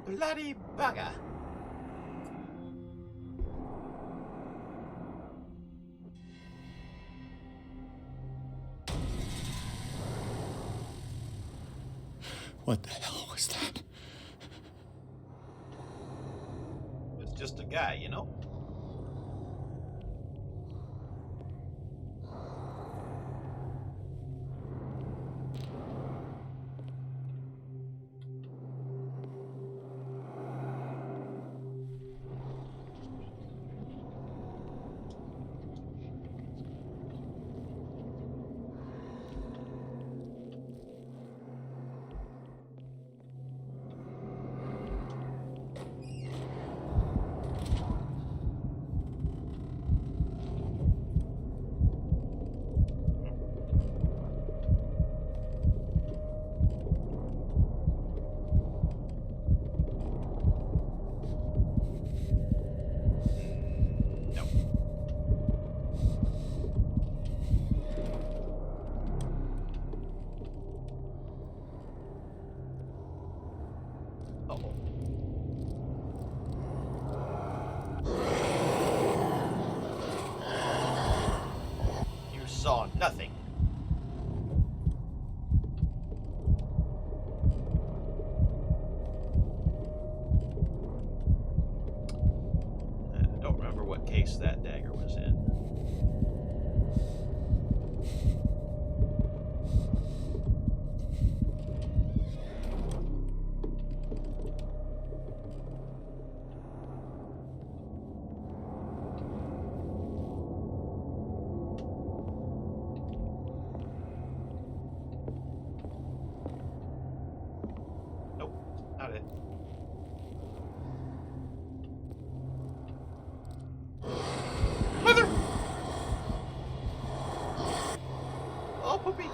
Bloody bugger. What the hell was that? It's just a guy, you know? Saw nothing. I don't remember what case that dagger was in. Not it. Mother! Oh, poopy!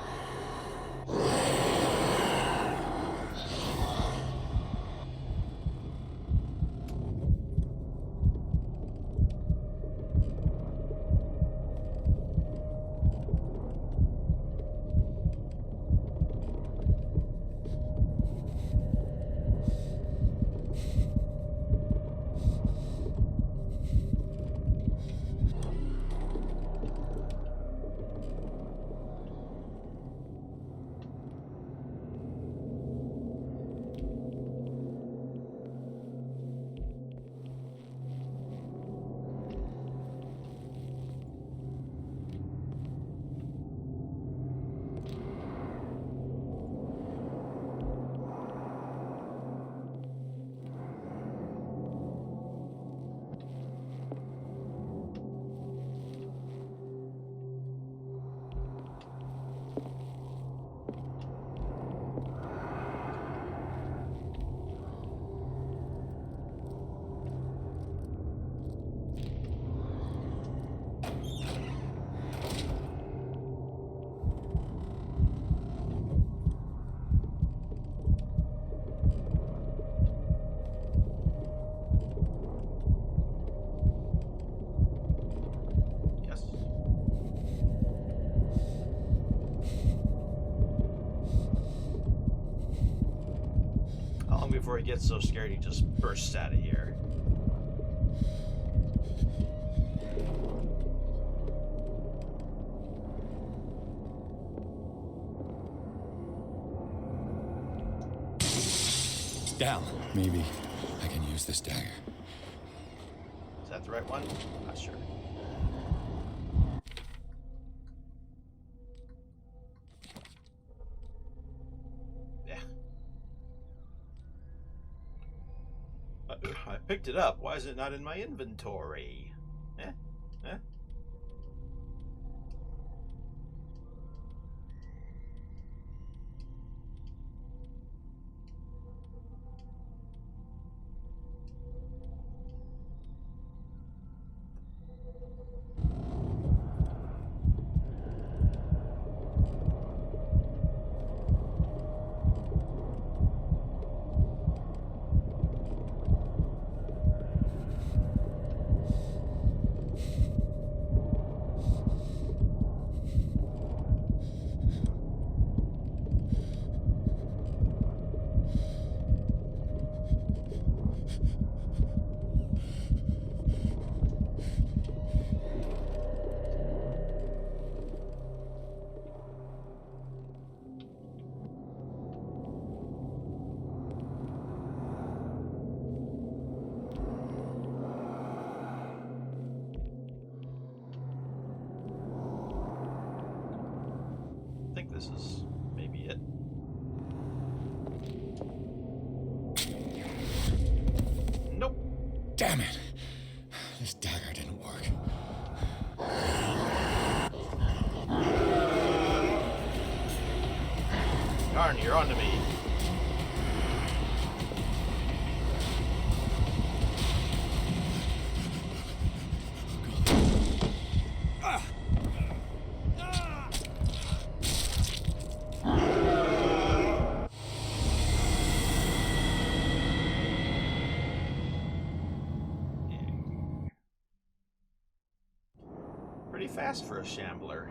Before he gets so scared, he just bursts out of here. Down. Maybe I can use this dagger. Is that the right one? Not sure. I picked it up. Why is it not in my inventory? Eh? Eh? this is maybe it. Nope. Damn it! This dagger didn't work. Darn, you're onto me. Pretty fast for a shambler.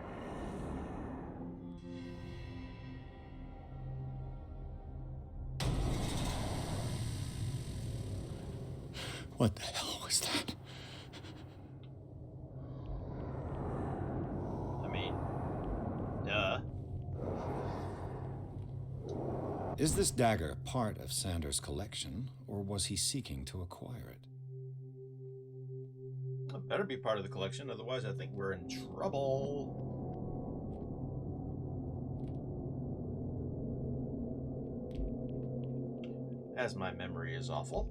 What the hell was that? I mean, duh. Is this dagger part of Sanders' collection, or was he seeking to acquire it? It better be part of the collection, otherwise I think we're in trouble. As my memory is awful.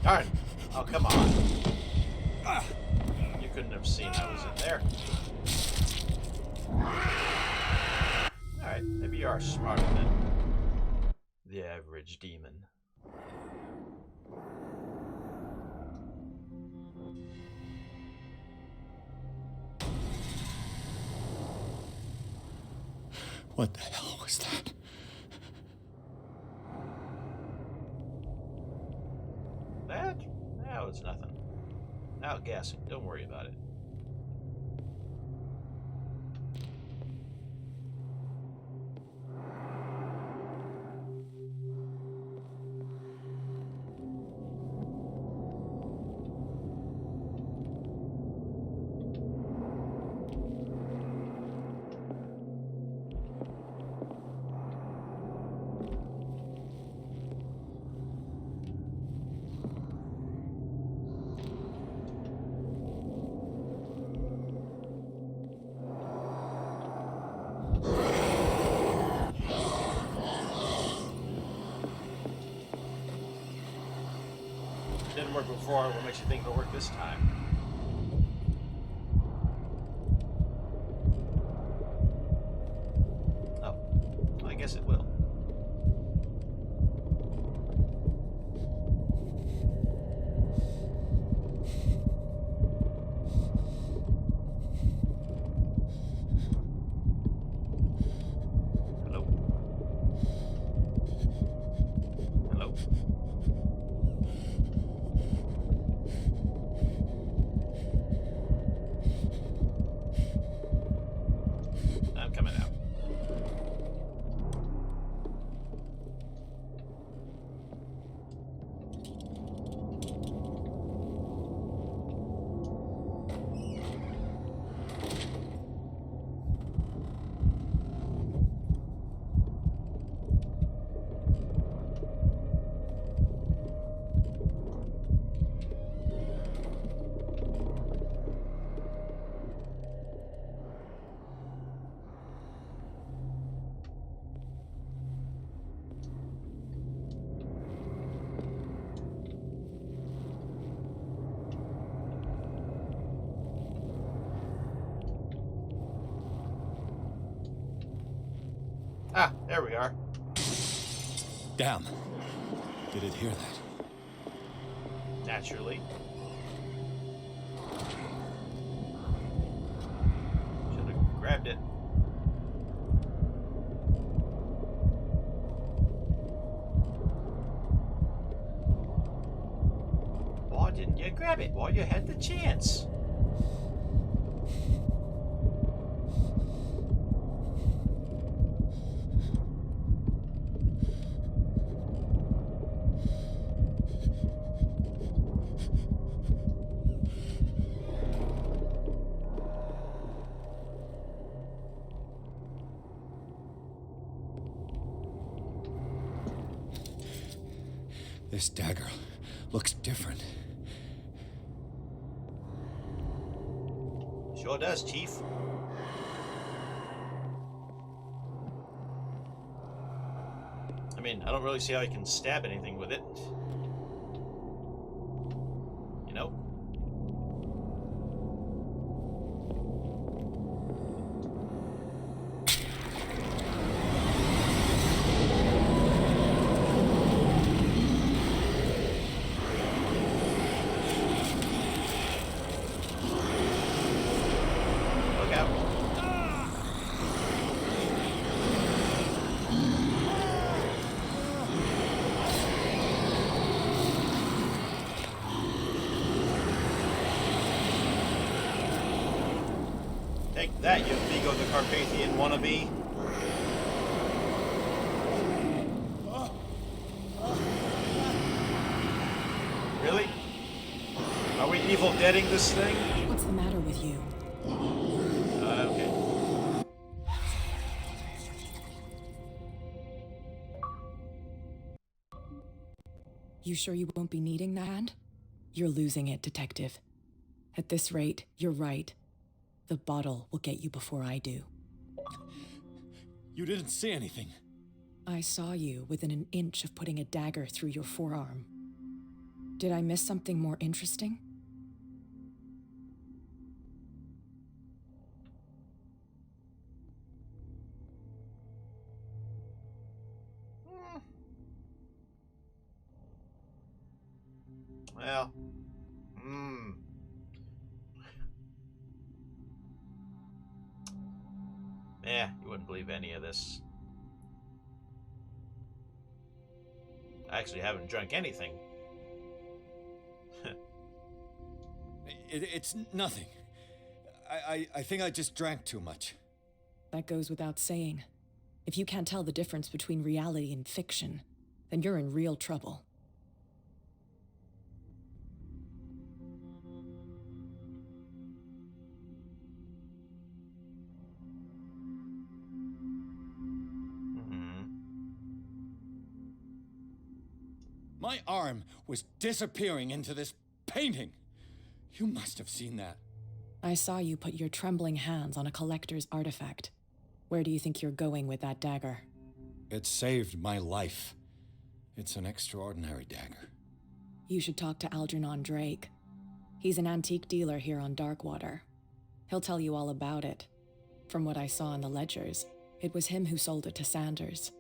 Darn! Oh, come on. You couldn't have seen I was in there. Alright, maybe you are smarter than the average demon. What the hell was that? That? No, it's nothing. Outgassing. Don't worry about it. Didn't work before, what makes you think it'll work this time? Oh, I guess it will. Hello? Hello? I'm coming out. Ah, there we are. Damn. Did it hear that? Naturally. Should have grabbed it. Why didn't you grab it while you had the chance? This dagger looks different. Sure does, Chief. I mean, I don't really see how you can stab anything with it. You know? Look out. Take that, you Vigo the Carpathian wannabe. Really? Are we Evil Deading this thing? What's the matter with you? Okay. You sure you won't be needing that hand? You're losing it, Detective. At this rate, you're right. The bottle will get you before I do. You didn't see anything. I saw you within an inch of putting a dagger through your forearm. Did I miss something more interesting? Well, yeah, you wouldn't believe any of this. I actually haven't drunk anything. It's nothing. I think I just drank too much. That goes without saying. If you can't tell the difference between reality and fiction, then you're in real trouble. My arm was disappearing into this painting. You must have seen that. I saw you put your trembling hands on a collector's artifact. Where do you think you're going with that dagger? It saved my life. It's an extraordinary dagger. You should talk to Algernon Drake. He's an antique dealer here on Darkwater. He'll tell you all about it. From what I saw in the ledgers, it was him who sold it to Sanders.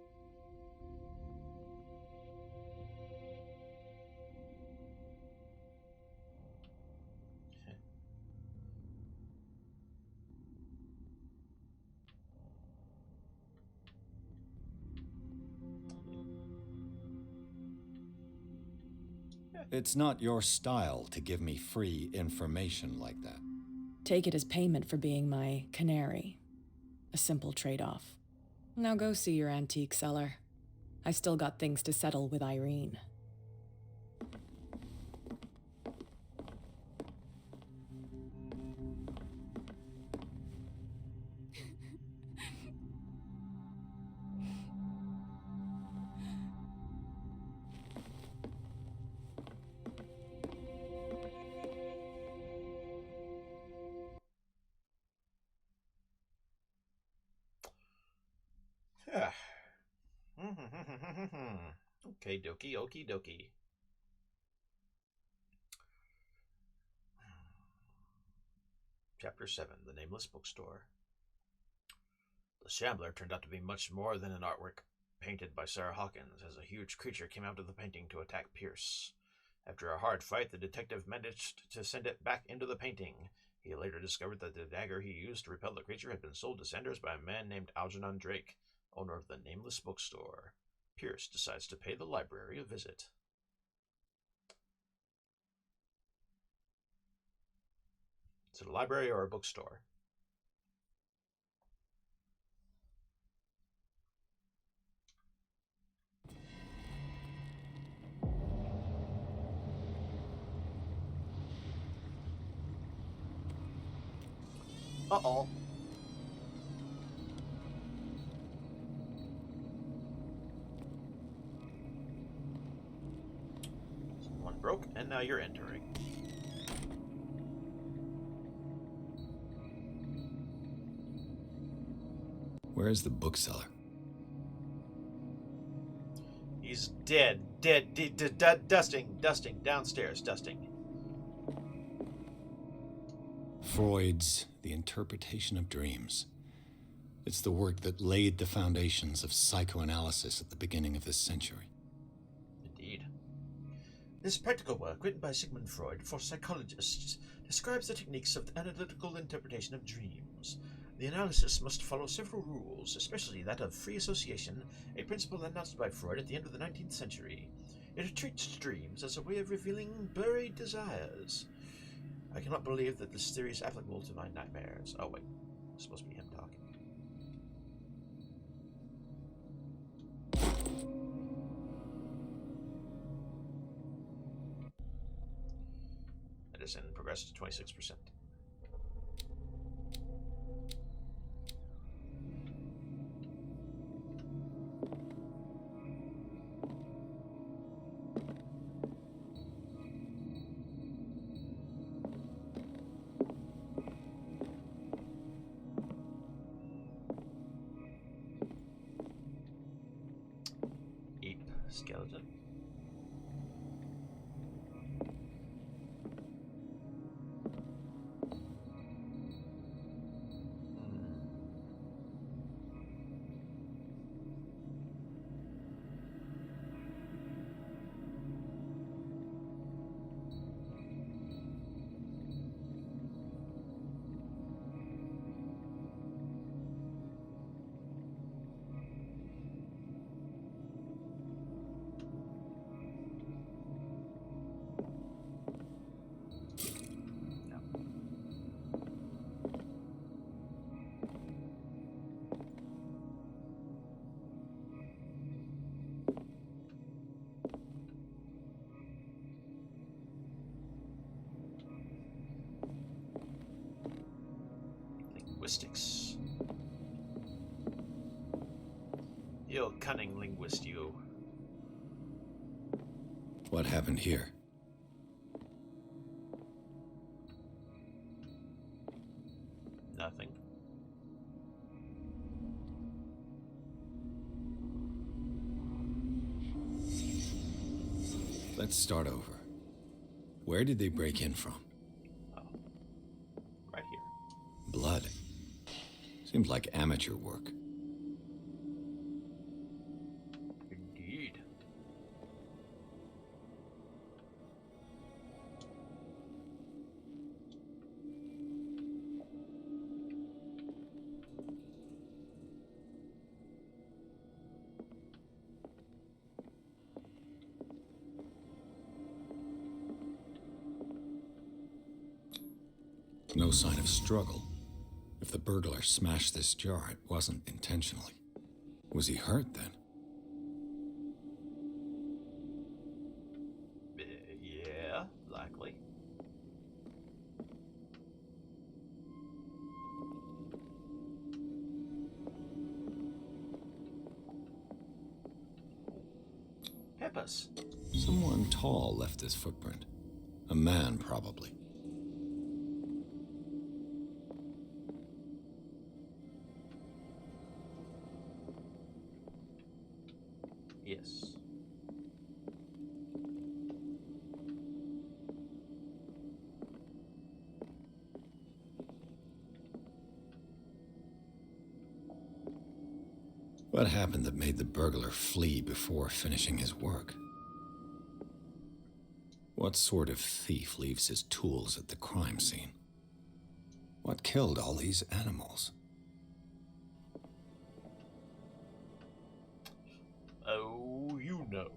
It's not your style to give me free information like that. Take it as payment for being my canary. A simple trade-off. Now go see your antique seller. I still got things to settle with Irene. Yeah. Okay, dokie, okie dokie. Chapter 7, The Nameless Bookstore. The shambler turned out to be much more than an artwork painted by Sarah Hawkins, as a huge creature came out of the painting to attack Pierce. After a hard fight, the detective managed to send it back into the painting. He later discovered that the dagger he used to repel the creature had been sold to Sanders by a man named Algernon Drake, owner of the nameless bookstore. Pierce decides to pay the library a visit. Is it a library or a bookstore? Uh-oh. One broke, and now you're entering. Where is the bookseller? He's dead. Dusting, downstairs, dusting. Freud's The Interpretation of Dreams. It's the work that laid the foundations of psychoanalysis at the beginning of this century. Indeed. This practical work, written by Sigmund Freud for psychologists, describes the techniques of the analytical interpretation of dreams. The analysis must follow several rules, especially that of free association, a principle announced by Freud at the end of the 19th century. It treats dreams as a way of revealing buried desires. I cannot believe that this theory is applicable to my nightmares. Oh wait, it's supposed to be him talking. Medicine progressed to 26%. Skeleton. Linguistics. You cunning linguist, you. What happened here? Nothing. Let's start over. Where did they break in from? Oh. Right here. Blood. Seems like amateur work. Indeed. No sign of struggle. If the burglar smashed this jar, it wasn't intentionally. Was he hurt then? Yeah, likely. Peppers. Someone tall left this footprint. A man, probably. Yes. What happened that made the burglar flee before finishing his work? What sort of thief leaves his tools at the crime scene? What killed all these animals? Oh, you know.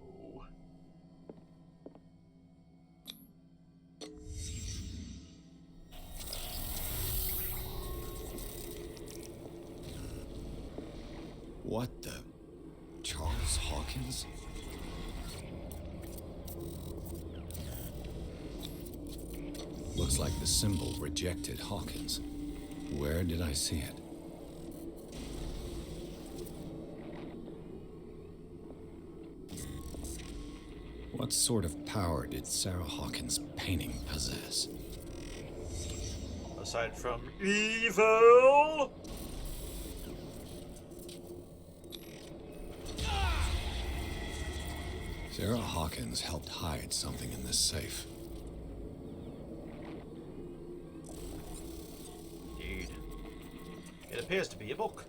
What the? Charles Hawkins? Looks like the symbol rejected Hawkins. Where did I see it? What sort of power did Sarah Hawkins' painting possess? Aside from evil? Sarah Hawkins helped hide something in this safe. Indeed. It appears to be a book.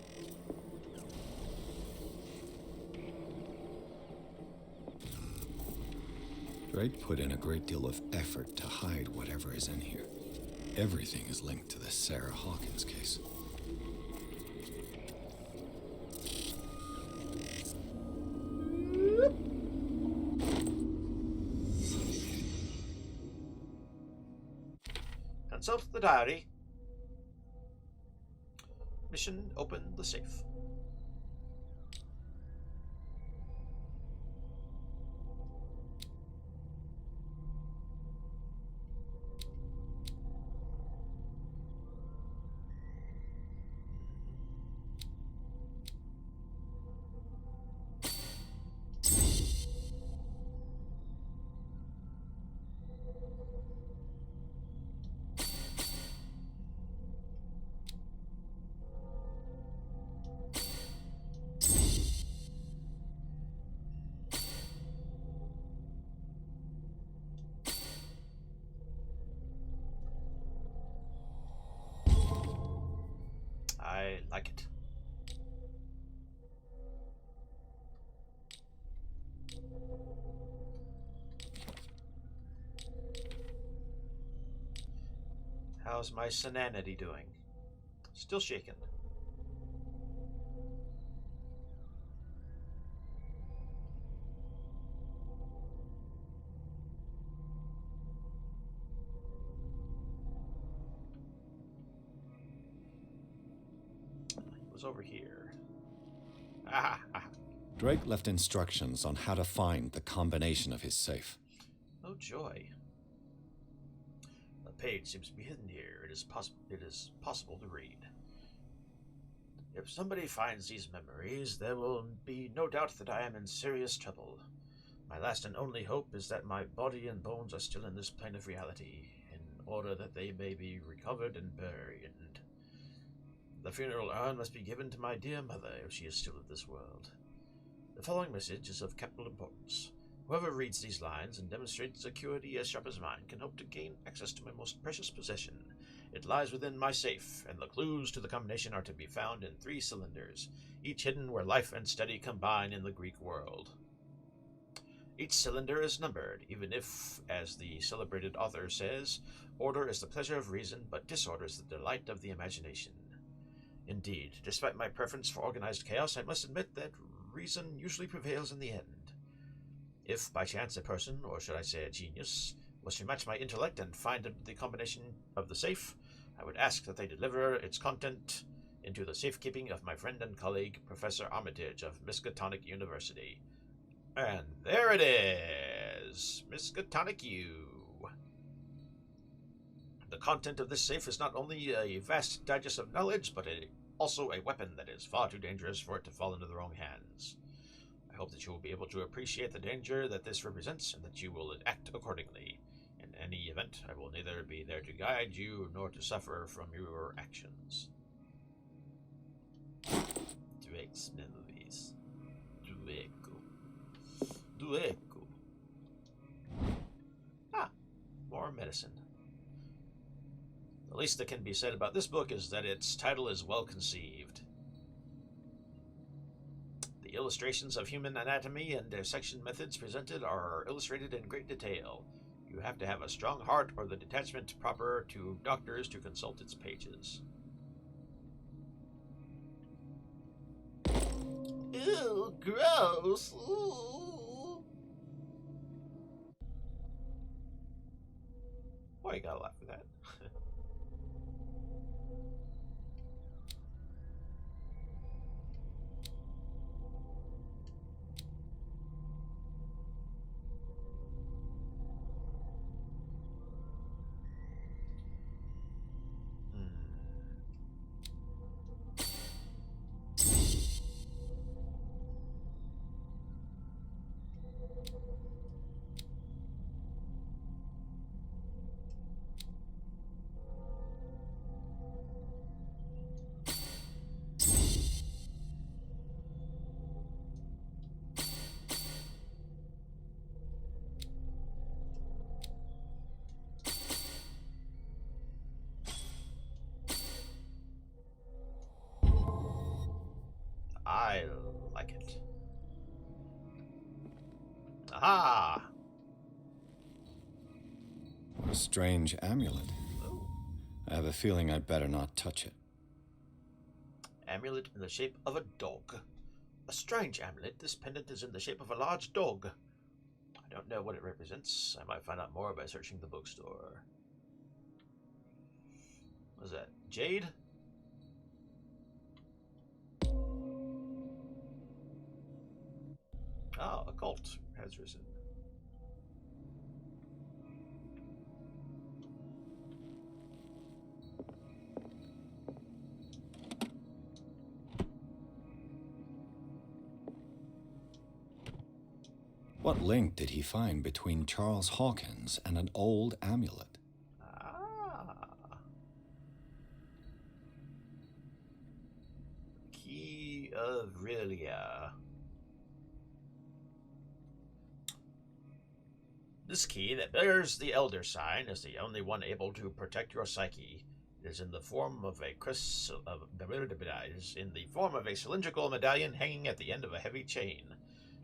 Drake put in a great deal of effort to hide whatever is in here. Everything is linked to the Sarah Hawkins case. Consult the diary. Mission: open the safe. I like it. How's my sanity doing? Still shaken. Over here. Ah, ah. Drake left instructions on how to find the combination of his safe. Oh joy. The page seems to be hidden here. It is possible to read. If somebody finds these memories, there will be no doubt that I am in serious trouble. My last and only hope is that my body and bones are still in this plane of reality, in order that they may be recovered and buried. The funeral urn must be given to my dear mother if she is still of this world. The following message is of capital importance. Whoever reads these lines and demonstrates acuity as sharp as mine can hope to gain access to my most precious possession. It lies within my safe, and the clues to the combination are to be found in 3 cylinders, each hidden where life and study combine in the Greek world. Each cylinder is numbered, even if, as the celebrated author says, order is the pleasure of reason, but disorder is the delight of the imagination. Indeed, despite my preference for organized chaos, I must admit that reason usually prevails in the end. If, by chance, a person, or should I say a genius, was to match my intellect and find the combination of the safe, I would ask that they deliver its content into the safekeeping of my friend and colleague, Professor Armitage of Miskatonic University. And there it is! Miskatonic U. The content of this safe is not only a vast digest of knowledge, but also a weapon that is far too dangerous for it to fall into the wrong hands. I hope that you will be able to appreciate the danger that this represents, and that you will act accordingly. In any event, I will neither be there to guide you, nor to suffer from your actions. Drake's memories. Dueco. Ah, more medicine. The least that can be said about this book is that its title is well conceived. The illustrations of human anatomy and dissection methods presented are illustrated in great detail. You have to have a strong heart or the detachment proper to doctors to consult its pages. Ew, gross! Ooh. Why you gotta laugh at that? I like it. Aha! What a strange amulet. Oh. I have a feeling I'd better not touch it. Amulet in the shape of a dog. A strange amulet. This pendant is in the shape of a large dog. I don't know what it represents. I might find out more by searching the bookstore. What is that? Jade? Ah, a cult has risen. What link did he find between Charles Hawkins and an old amulet? Ah. Key of Relia. This key that bears the Elder Sign is the only one able to protect your psyche. It is in the form of a cylindrical medallion hanging at the end of a heavy chain.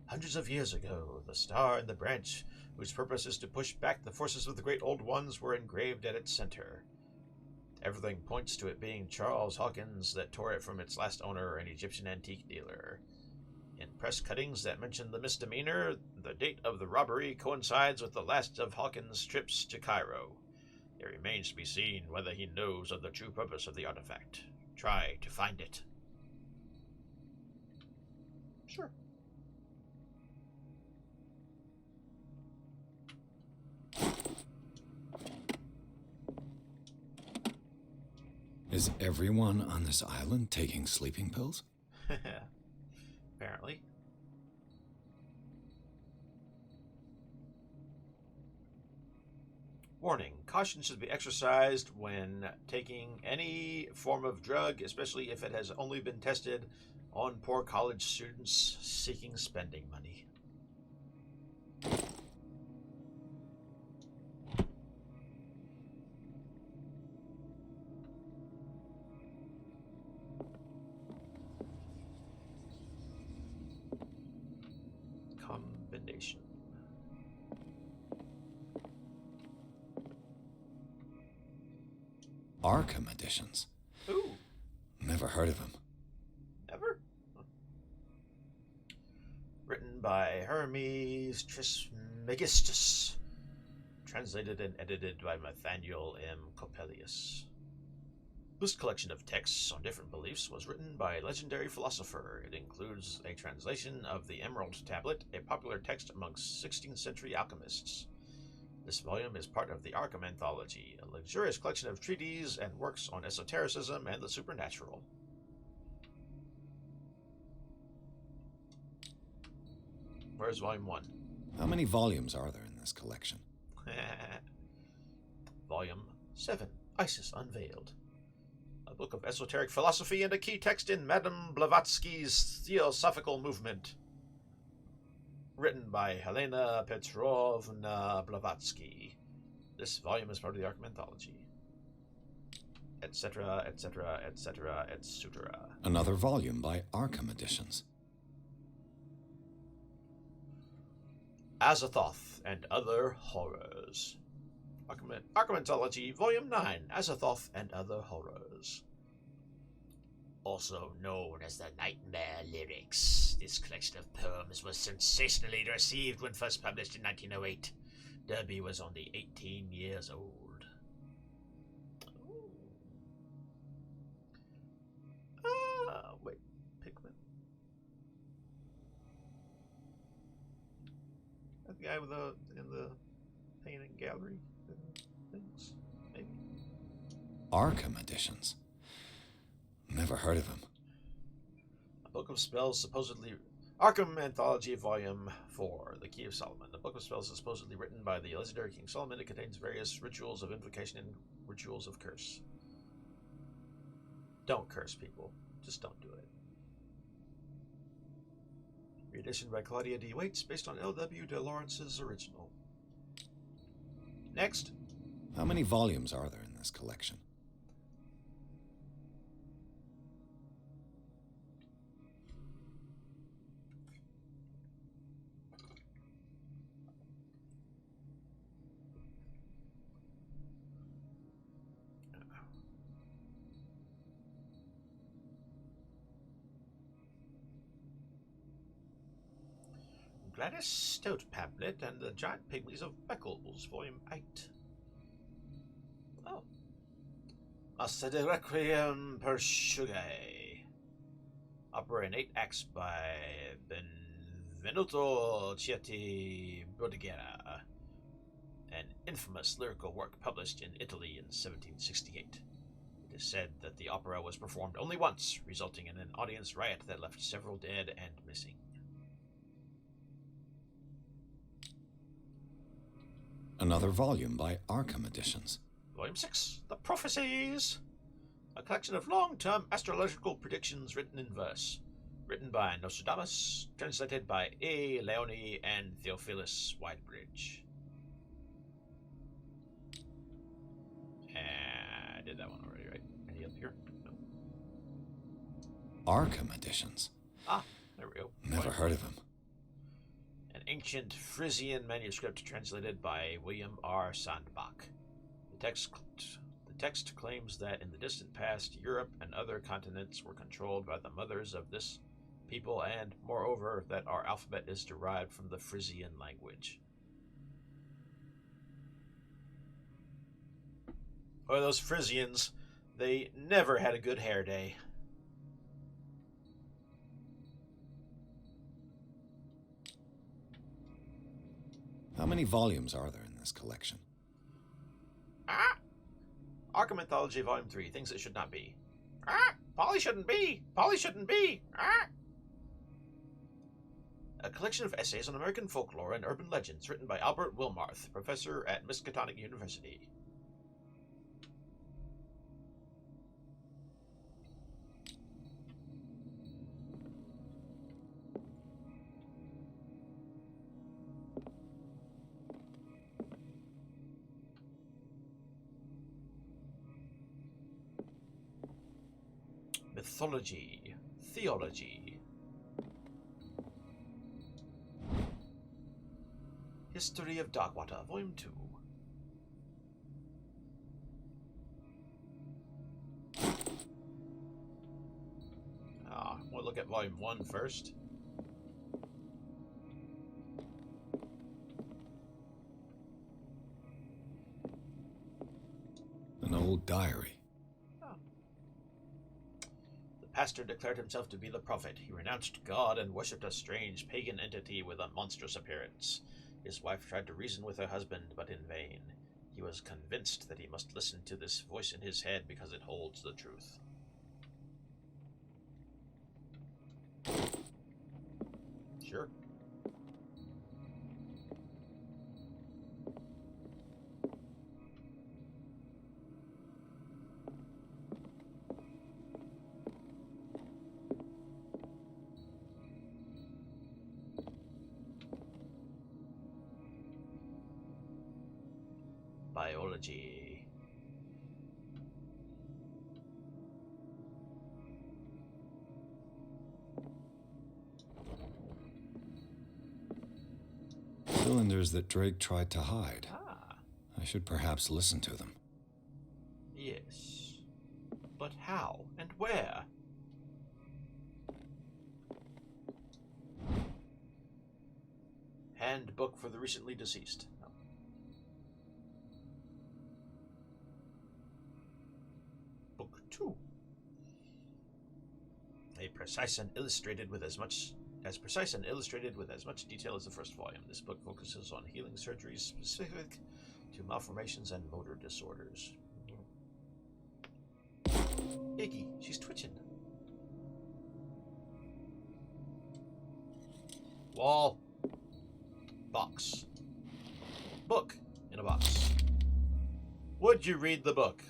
Hundreds of years ago, the star and the branch, whose purpose is to push back the forces of the Great Old Ones, were engraved at its center. Everything points to it being Charles Hawkins that tore it from its last owner, an Egyptian antique dealer. In press cuttings that mention the misdemeanor, the date of the robbery coincides with the last of Hawkins' trips to Cairo. It remains to be seen whether he knows of the true purpose of the artifact. Try to find it. Sure. Is everyone on this island taking sleeping pills? Apparently. Warning. Caution should be exercised when taking any form of drug, especially if it has only been tested on poor college students seeking spending money. Combination. Arkham editions. Ooh. Never heard of him. Never? Written by Hermes Trismegistus. Translated and edited by Nathaniel M. Coppelius. This collection of texts on different beliefs was written by a legendary philosopher. It includes a translation of the Emerald Tablet, a popular text amongst 16th century alchemists. This volume is part of the Arkham Anthology, a luxurious collection of treatises and works on esotericism and the supernatural. Where's Volume 1? How many volumes are there in this collection? Volume 7, Isis Unveiled. A book of esoteric philosophy and a key text in Madame Blavatsky's Theosophical Movement. Written by Helena Petrovna Blavatsky. This volume is part of the Arkham Anthology. Etc., etc., etc., etc. Another volume by Arkham Editions. Azathoth and Other Horrors. Archimentology, Volume 9, Azathoth and Other Horrors. Also known as the Nightmare Lyrics, this collection of poems was sensationally received when first published in 1908. Derby was only 18 years old. Wait, Pikmin? That guy with in the painting gallery things, maybe? Arkham editions. Never heard of him. A Book of Spells supposedly... Arkham Anthology, Volume 4, The Key of Solomon. The Book of Spells is supposedly written by the legendary King Solomon. It contains various rituals of invocation and rituals of curse. Don't curse people. Just don't do it. Reedition by Claudia D. Waits, based on L.W. de Lawrence's original. Next. How many volumes are there in this collection? Gladys Stout Pamphlet and the Giant Pygmies of Beccles, Volume 8. Oh. Massa de Requiem per Sugae. Opera in 8 acts by Benvenuto Cietti Bordighera. An infamous lyrical work published in Italy in 1768. It is said that the opera was performed only once, resulting in an audience riot that left several dead and missing. Another volume by Arkham Editions. Volume 6, The Prophecies. A collection of long-term astrological predictions written in verse. Written by Nostradamus, translated by A. Leone and Theophilus Widebridge. I did that one already, right? Any up here? No. Arkham Editions. Ah, there we go. Never heard of him. An ancient Frisian manuscript translated by William R. Sandbach. The text claims that in the distant past, Europe and other continents were controlled by the mothers of this people, and, moreover, that our alphabet is derived from the Frisian language. Or those Frisians, they never had a good hair day. How many volumes are there in this collection? Arkham Anthology, Volume 3, Things That Should Not Be. Polly shouldn't be! Polly shouldn't be! A collection of essays on American folklore and urban legends written by Albert Wilmarth, professor at Miskatonic University. Mythology, Theology. History of Darkwater, Volume 2. We'll look at Volume 1 first. An old diary. The pastor declared himself to be the prophet. He renounced God and worshipped a strange pagan entity with a monstrous appearance. His wife tried to reason with her husband, but in vain. He was convinced that he must listen to this voice in his head because it holds the truth. Sure. Biology. cylinders that Drake tried to hide. Ah, I should perhaps listen to them. yes. But how and where? Handbook for the recently deceased. No. Book 2. Precise and illustrated with as much detail as the first volume. This book focuses on healing surgeries specific to malformations and motor disorders. Iggy, she's twitching. Wall. Box. Book in a box. Would you read the book?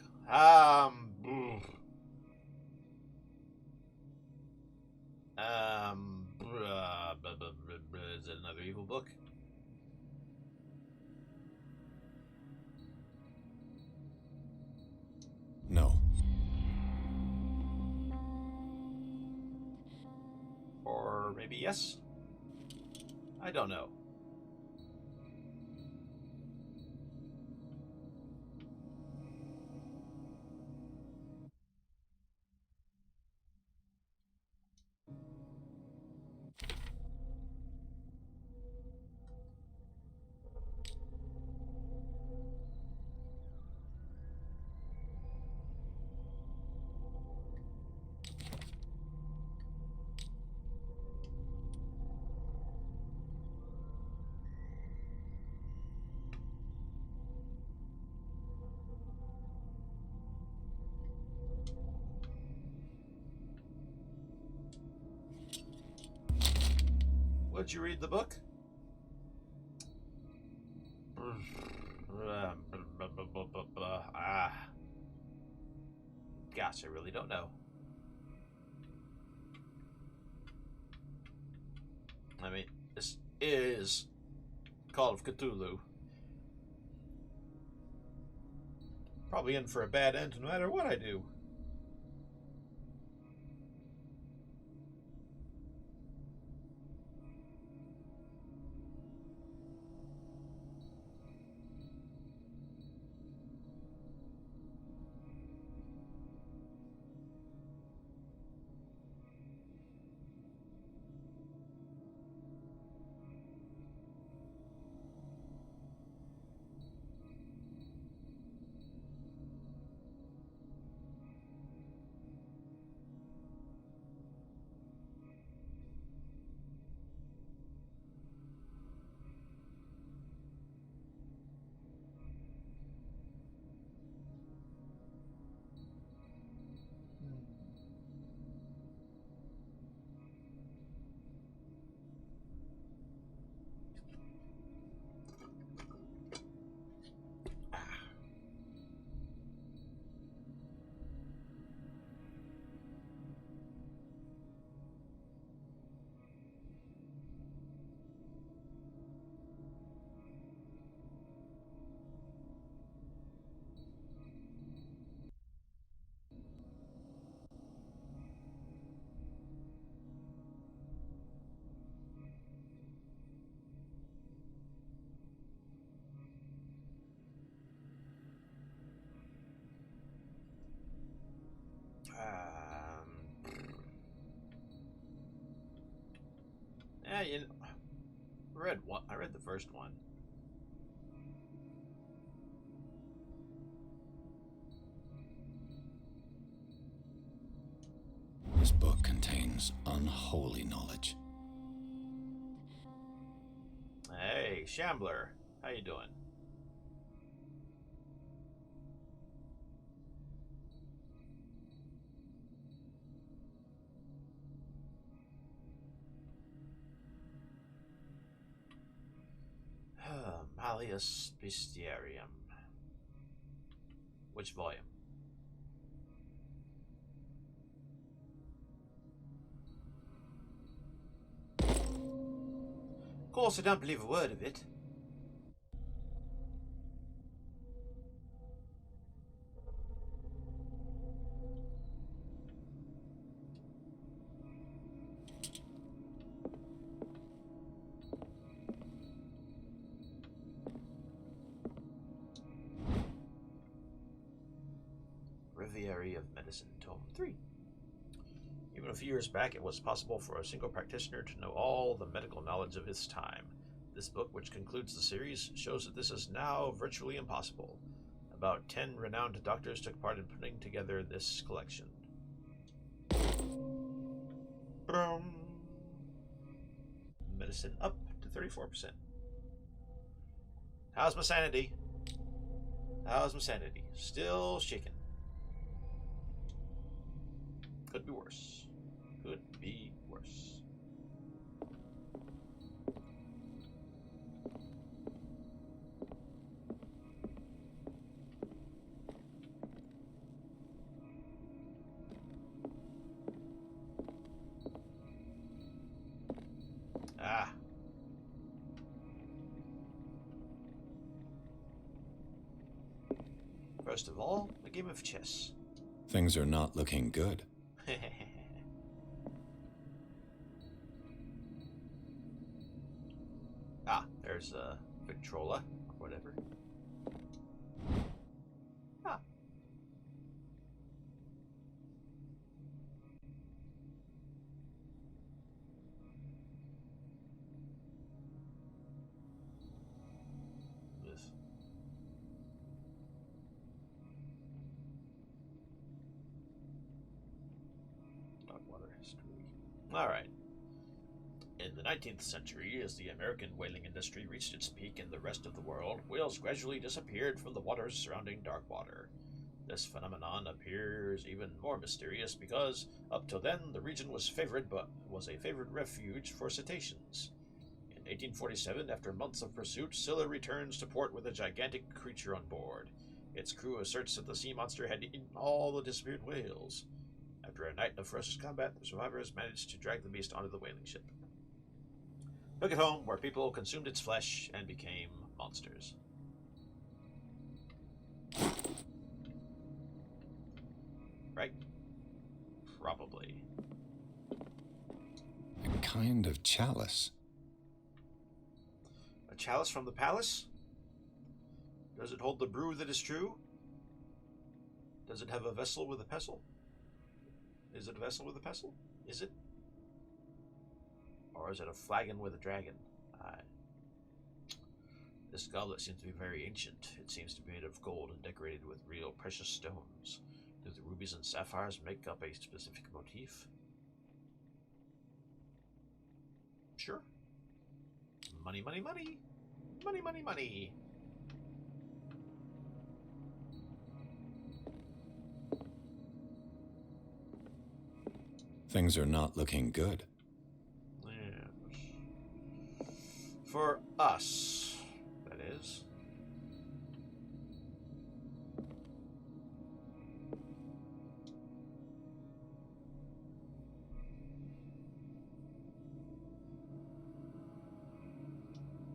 Is it another evil book? No. Or maybe yes? I don't know. Would you read the book? Gosh, I really don't know. I mean, this is Call of Cthulhu. Probably in for a bad end no matter what I do. Yeah, I read the first one. This book contains unholy knowledge. Hey, Shambler, how you doing? Malleus Bestiarium. Which volume? Of course, I don't believe a word of it. Breviary of Medicine, Tome 3. Even a few years back, it was possible for a single practitioner to know all the medical knowledge of his time. This book, which concludes the series, shows that this is now virtually impossible. About 10 renowned doctors took part in putting together this collection. Boom. Medicine up to 34%. How's my sanity? How's my sanity? Still shaking. Could be worse. Could be worse. Ah. First of all, a game of chess. Things are not looking good. Ah, there's Victrola, or whatever. Ah. This. Dark water history. Alright. In the 19th century, as the American whaling industry reached its peak in the rest of the world, whales gradually disappeared from the waters surrounding Darkwater. This phenomenon appears even more mysterious because, up till then, the region was a favored refuge for cetaceans. In 1847, after months of pursuit, Scylla returns to port with a gigantic creature on board. Its crew asserts that the sea monster had eaten all the disappeared whales. After a night of ferocious combat, the survivors managed to drag the beast onto the whaling ship. Took it home, where people consumed its flesh and became monsters. Right? Probably. A kind of chalice. A chalice from the palace? Does it hold the brew that is true? Does it have a vessel with a pestle? Is it a vessel with a pestle? Is it? Or is it a flagon with a dragon? This goblet seems to be very ancient. It seems to be made of gold and decorated with real precious stones. Do the rubies and sapphires make up a specific motif? Sure. Money, money, money. Money, money, money. Things are not looking good. Yes. For us, that is.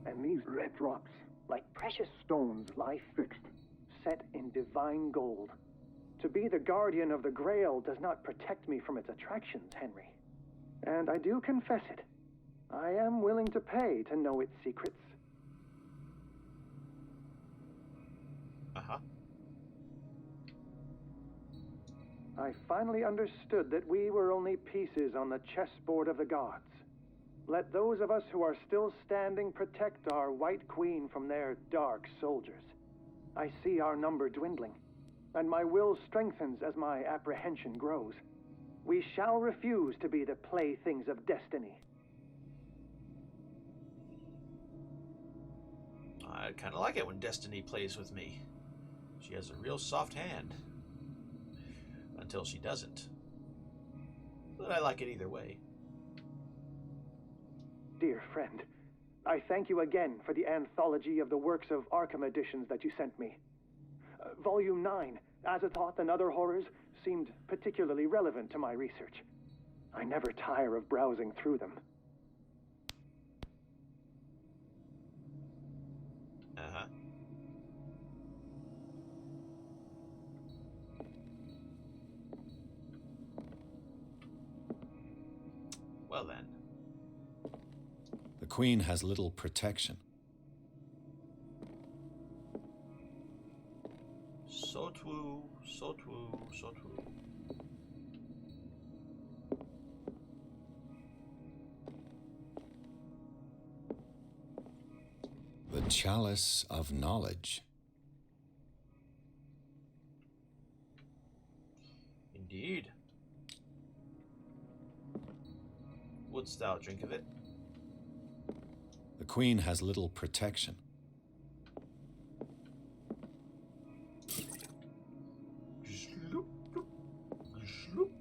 And these red drops, like precious stones, lie fixed, set in divine gold. To be the guardian of the Grail does not protect me from its attractions, Henry. And I do confess it. I am willing to pay to know its secrets. Uh-huh. I finally understood that we were only pieces on the chessboard of the gods. Let those of us who are still standing protect our White Queen from their dark soldiers. I see our number dwindling, and my will strengthens as my apprehension grows. We shall refuse to be the playthings of destiny. I kind of like it when Destiny plays with me. She has a real soft hand. Until she doesn't. But I like it either way. Dear friend, I thank you again for the anthology of the works of Arkham editions that you sent me. Volume 9, Azathoth and Other Horrors, seemed particularly relevant to my research. I never tire of browsing through them. Uh-huh. Well then. The Queen has little protection. So true, so true, so true. The Chalice of Knowledge. Indeed. Wouldst thou drink of it? The Queen has little protection. Sloop, sloop.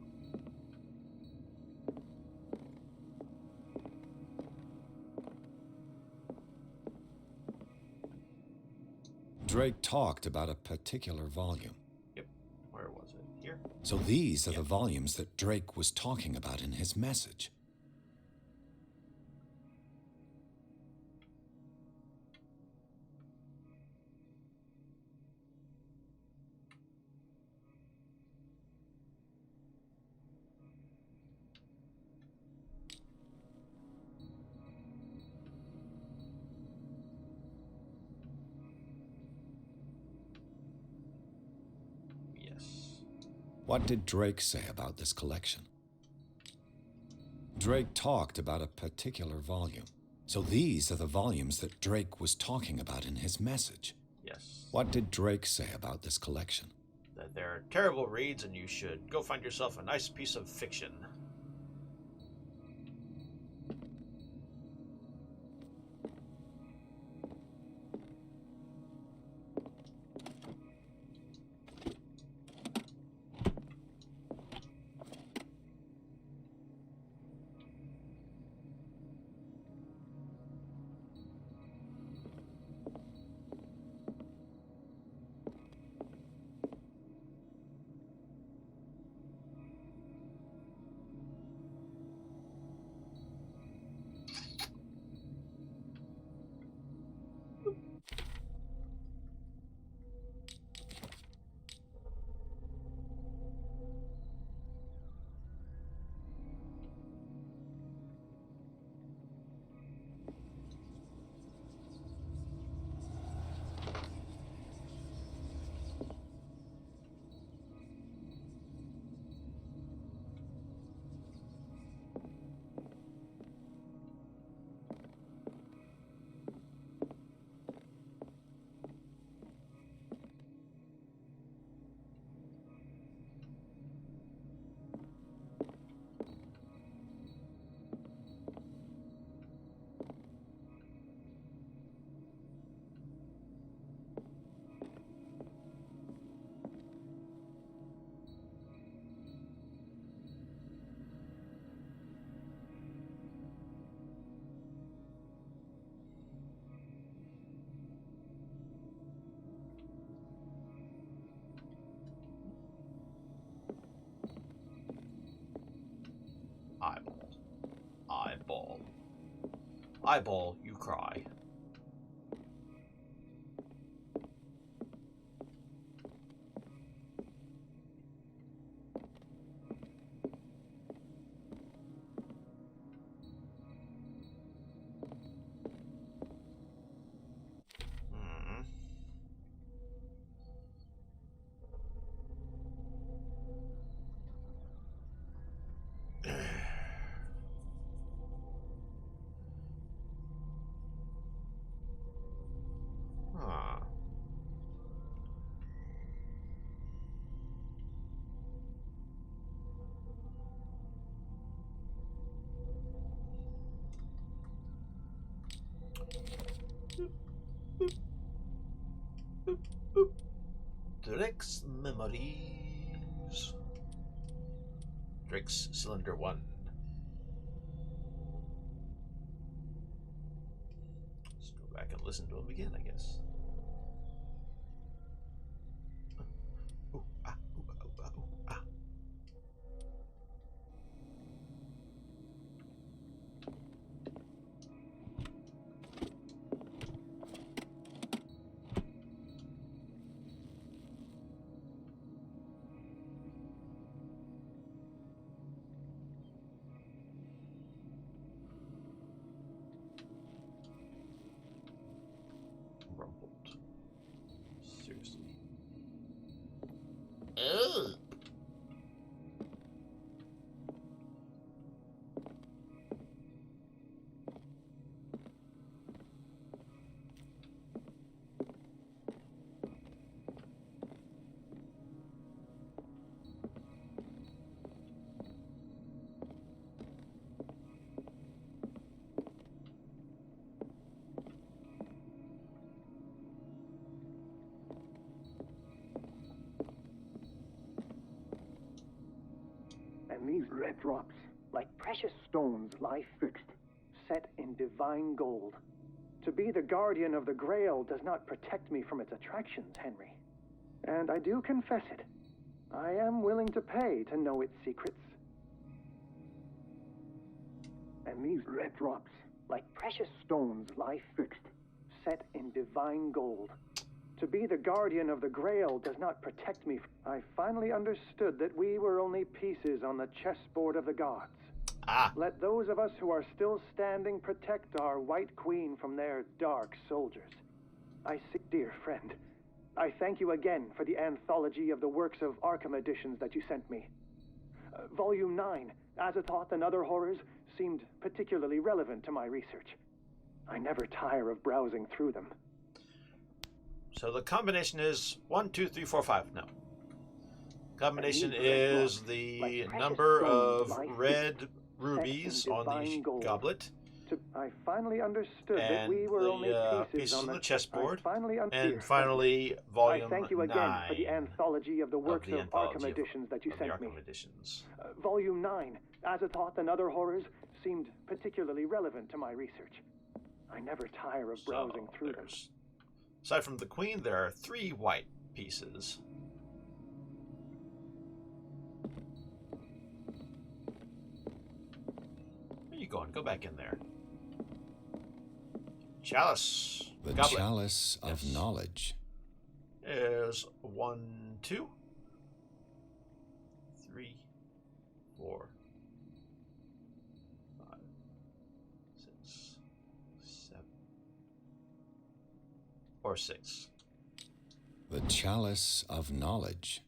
Drake talked about a particular volume. Yep. Where was it? Here? So these are the volumes that Drake was talking about in his message. Yes. What did Drake say about this collection? Drake talked about a particular volume. So these are the volumes that Drake was talking about in his message. Yes. What did Drake say about this collection? That they're terrible reads and you should go find yourself a nice piece of fiction. Eyeball. Eyeball. Eyeball, you cry. Huh. Drake's memories. Drake's cylinder 1. Let's go back and listen to him again, I guess. Ooh, ah, ooh, ah, ooh, ah, ooh, ah. Rumble. these red drops, like precious stones, lie fixed, set in divine gold. To be the guardian of the Grail does not protect me from its attractions, Henry. And I do confess it. I am willing to pay to know its secrets. And these red drops, like precious stones, lie fixed, set in divine gold. To be the guardian of the Grail does not protect me. I finally understood that we were only pieces on the chessboard of the gods. Let those of us who are still standing protect our White Queen from their dark soldiers. I see, dear friend, I thank you again for the anthology of the works of Arkham editions that you sent me. Volume 9, Azathoth and Other Horrors, seemed particularly relevant to my research. I never tire of browsing through them. So the combination is 1, 2, 3, 4, 5. No. Combination is the number of red rubies on the goblet. I finally understood that we were only pieces on the chessboard. And finally, volume 9. I thank you again for the anthology of the works of Arkham editions that you sent me. Volume 9, Azathoth and Other Horrors, seemed particularly relevant to my research. I never tire of browsing through them. Aside from the queen, there are 3 white pieces. Where are you going? Go back in there. Chalice. The Goblet. chalice of knowledge. Is 1, 2, 3, 4, 5, 6, 7, or 6. The chalice of knowledge.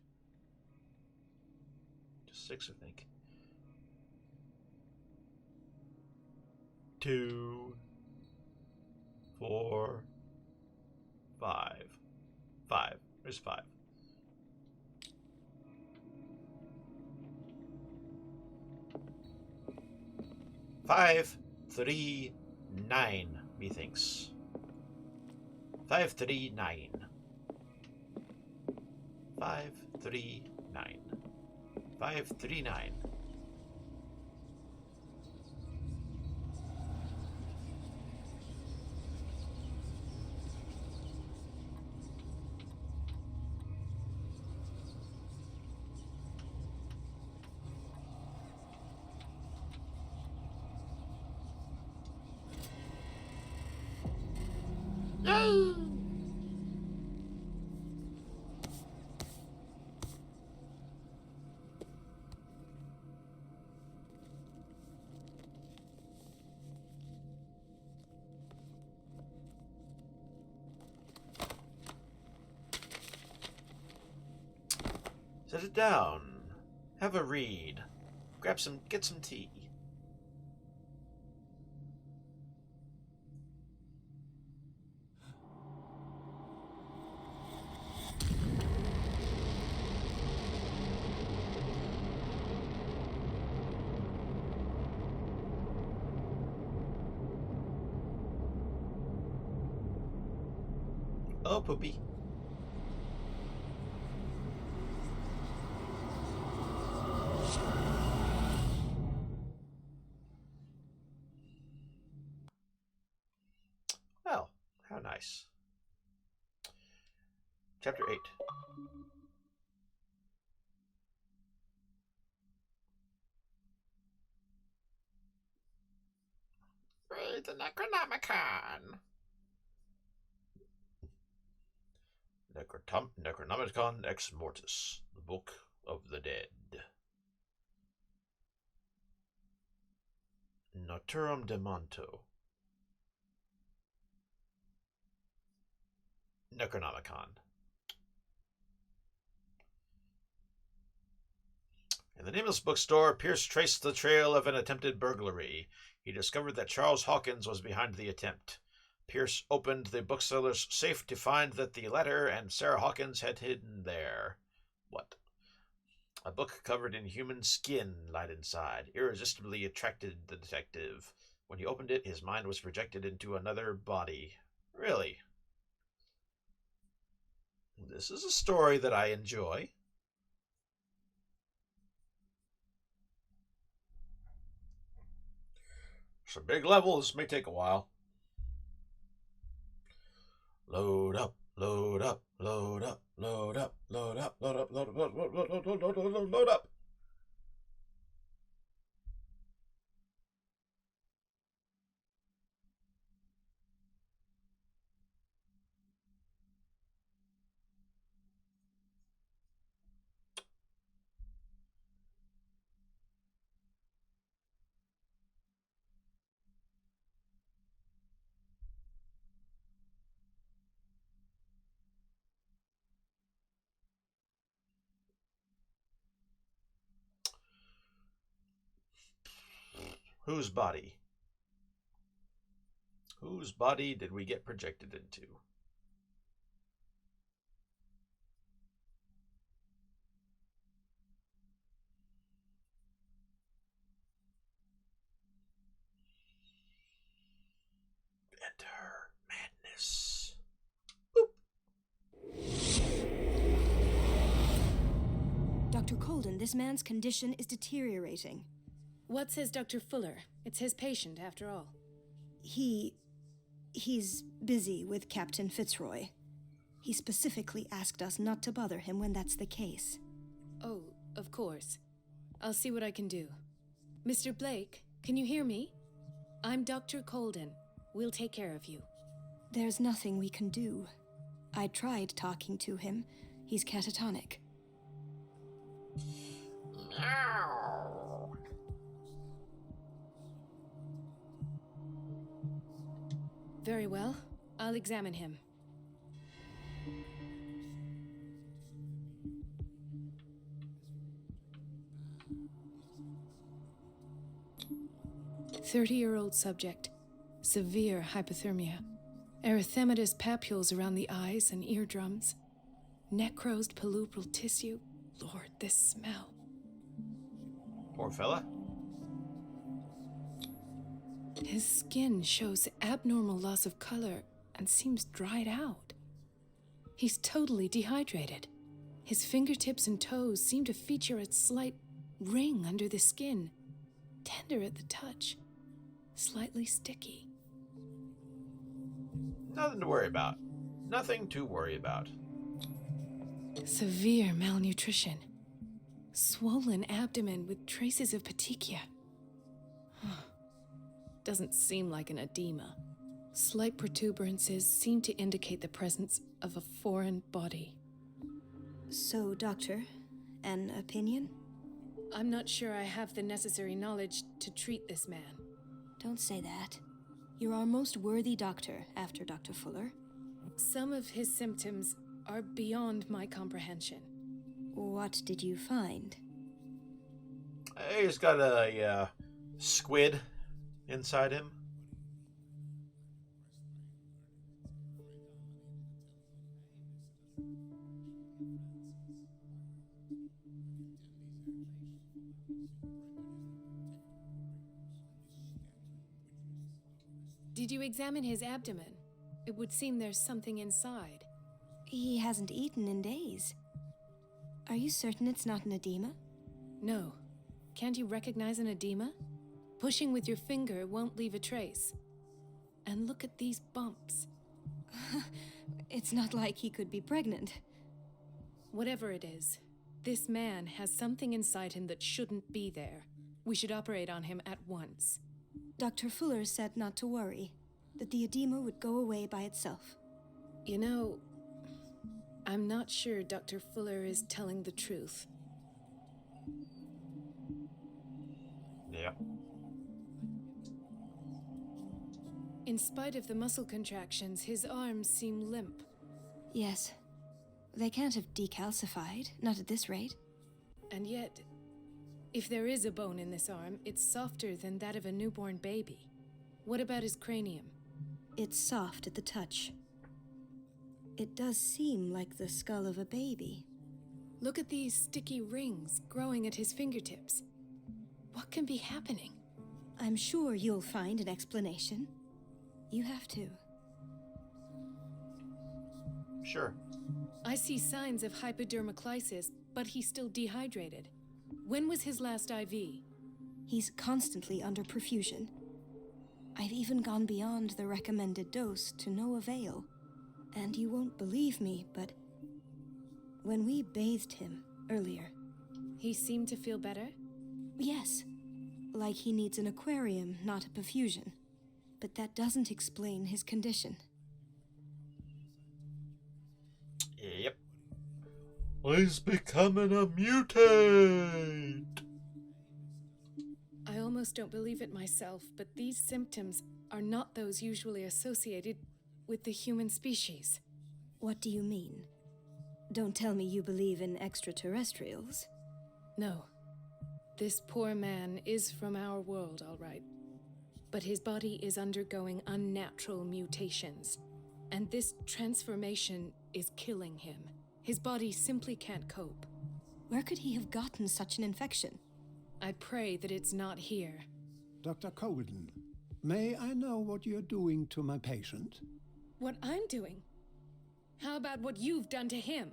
Just 6, I think. 2, 4, 5. 5. There's 5. Five, 3, 9, methinks. 5, 3, 9. 5, 3, 9. 5, 3, 9. Set it down. Have a read. Get some tea. Oh, poopy. Well, how nice. Chapter 8. Read the Necronomicon. Necronomicon Ex Mortis, the Book of the Dead. Naturum Demonto. Necronomicon. In the nameless bookstore, Pierce traced the trail of an attempted burglary. He discovered that Charles Hawkins was behind the attempt. Pierce opened the bookseller's safe to find that the letter and Sarah Hawkins had hidden there. What? A book covered in human skin lied inside, irresistibly attracted the detective. When he opened it, his mind was projected into another body. Really? This is a story that I enjoy. It's a big level. This may take a while. Load up, load up, load up, load up, load up, load up, load up, load up, load up, load up, load up. Whose body? Whose body did we get projected into? Enter madness. Dr. Colden, this man's condition is deteriorating. What says Dr. Fuller? It's his patient, after all. He's busy with Captain Fitzroy. He specifically asked us not to bother him when that's the case. Oh, of course. I'll see what I can do. Mr. Blake, can you hear me? I'm Dr. Colden. We'll take care of you. There's nothing we can do. I tried talking to him. He's catatonic. Very well. I'll examine him. "30-year-old subject. Severe hypothermia. Erythematous papules around the eyes and eardrums. Necrosed palpebral tissue. Lord, this smell. Poor fella. His skin shows abnormal loss of color and seems dried out. He's totally dehydrated. His fingertips and toes seem to feature a slight ring under the skin, tender at the touch, slightly sticky. Nothing to worry about. Nothing to worry about. Severe malnutrition. Swollen abdomen with traces of petechia. Doesn't seem like an edema. Slight protuberances seem to indicate the presence of a foreign body. So, Doctor, an opinion? I'm not sure I have the necessary knowledge to treat this man. Don't say that. You're our most worthy doctor after Dr. Fuller. Some of his symptoms are beyond my comprehension. What did you find? He's got a squid inside him. Did you examine his abdomen? It would seem there's something inside. He hasn't eaten in days. Are you certain it's not an edema? No. Can't you recognize an edema? Pushing with your finger won't leave a trace. And look at these bumps. It's not like he could be pregnant. Whatever it is, this man has something inside him that shouldn't be there. We should operate on him at once. Dr. Fuller said not to worry, that the edema would go away by itself. You know, I'm not sure Dr. Fuller is telling the truth. Yeah. In spite of the muscle contractions, his arms seem limp. Yes. They can't have decalcified, not at this rate. And yet, if there is a bone in this arm, it's softer than that of a newborn baby. What about his cranium? It's soft at the touch. It does seem like the skull of a baby. Look at these sticky rings growing at his fingertips. What can be happening? I'm sure you'll find an explanation. You have to. Sure. I see signs of hypodermoclysis, but he's still dehydrated. When was his last IV? He's constantly under perfusion. I've even gone beyond the recommended dose to no avail. And you won't believe me, but when we bathed him earlier... He seemed to feel better? Yes, like he needs an aquarium, not a perfusion. But that doesn't explain his condition. Yep. He's becoming a mutant! I almost don't believe it myself, but these symptoms are not those usually associated with the human species. What do you mean? Don't tell me you believe in extraterrestrials. No. This poor man is from our world, all right. But his body is undergoing unnatural mutations. And this transformation is killing him. His body simply can't cope. Where could he have gotten such an infection? I pray that it's not here. Dr. Colden, may I know what you're doing to my patient? What I'm doing? How about what you've done to him?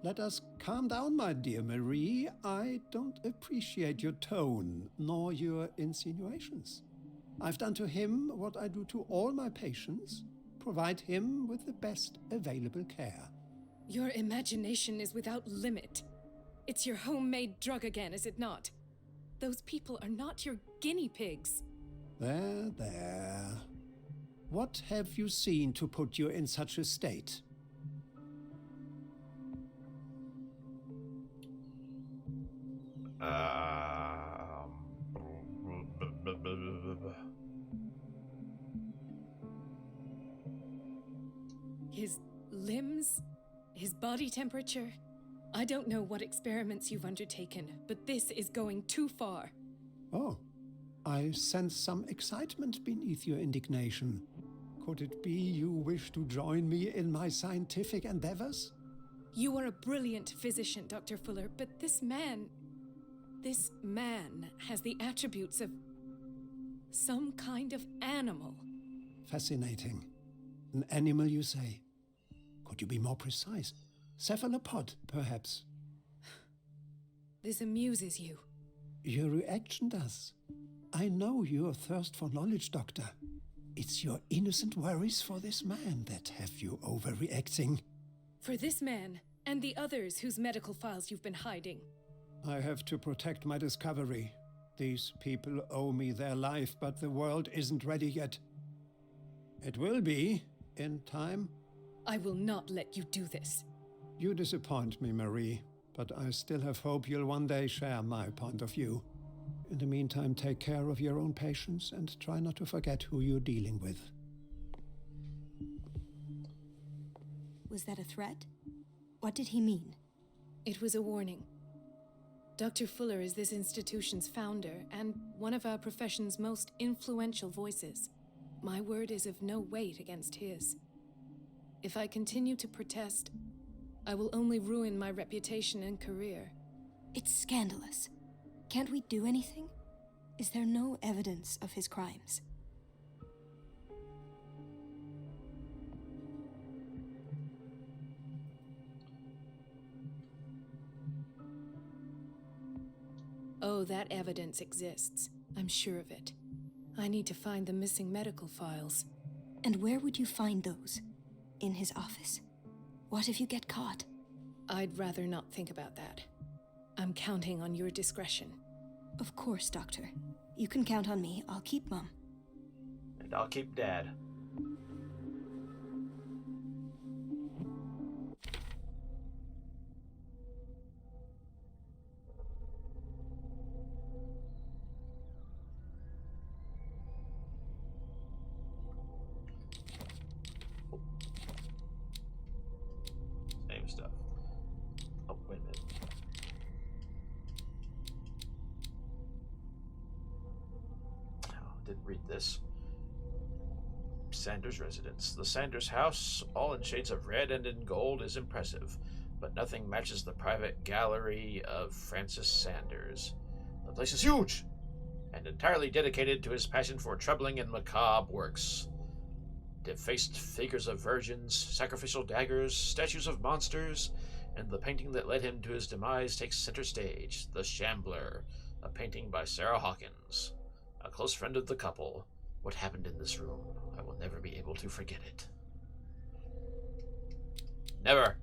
Let us calm down, my dear Marie. I don't appreciate your tone, nor your insinuations. I've done to him what I do to all my patients, provide him with the best available care. Your imagination is without limit. It's your homemade drug again, is it not? Those people are not your guinea pigs. There, there. What have you seen to put you in such a state? His limbs? His body temperature? I don't know what experiments you've undertaken, but this is going too far. Oh, I sense some excitement beneath your indignation. Could it be you wish to join me in my scientific endeavors? You are a brilliant physician, Dr. Fuller, but this man has the attributes of some kind of animal. Fascinating. An animal, you say? Could you be more precise? Cephalopod, perhaps? This amuses you. Your reaction does. I know your thirst for knowledge, Doctor. It's your innocent worries for this man that have you overreacting. For this man, and the others whose medical files you've been hiding. I have to protect my discovery. These people owe me their life, but the world isn't ready yet. It will be, in time. I will not let you do this. You disappoint me, Marie, but I still have hope you'll one day share my point of view. In the meantime, take care of your own patients and try not to forget who you're dealing with. Was that a threat? What did he mean? It was a warning. Dr. Fuller is this institution's founder and one of our profession's most influential voices. My word is of no weight against his. If I continue to protest, I will only ruin my reputation and career. It's scandalous. Can't we do anything? Is there no evidence of his crimes? Oh, that evidence exists. I'm sure of it. I need to find the missing medical files. And where would you find those? In his office? What if you get caught? I'd rather not think about that. I'm counting on your discretion. Of course, Doctor. You can count on me. I'll keep Mom. And I'll keep Dad. Same stuff. Oh, wait a minute. Didn't read this. Sanders residence. The Sanders house, all in shades of red and in gold, is impressive, but nothing matches the private gallery of Francis Sanders. The place is huge, and entirely dedicated to his passion for troubling and macabre works. Defaced figures of virgins, sacrificial daggers, statues of monsters, and the painting that led him to his demise takes center stage, The Shambler, a painting by Sarah Hawkins, a close friend of the couple. What happened in this room, I will never be able to forget it. Never.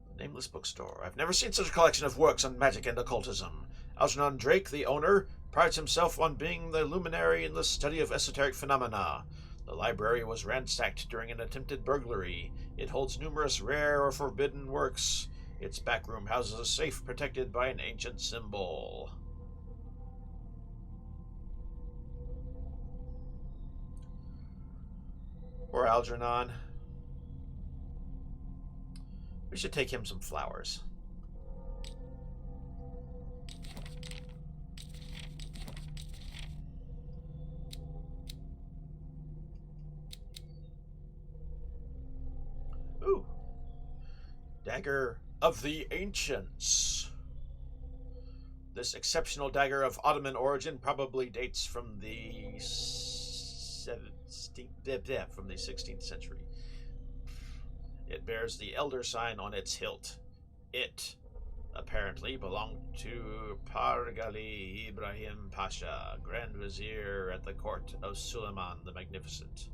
The Nameless Bookstore. I've never seen such a collection of works on magic and occultism. Algernon Drake, the owner, prides himself on being the luminary in the study of esoteric phenomena. The library was ransacked during an attempted burglary. It holds numerous rare or forbidden works. Its back room houses a safe protected by an ancient symbol. Poor Algernon. We should take him some flowers. Ooh. Dagger of the Ancients. This exceptional dagger of Ottoman origin probably dates from the 16th century. It bears the elder sign on its hilt. It apparently belonged to Pargali Ibrahim Pasha, Grand Vizier at the court of Suleiman the Magnificent.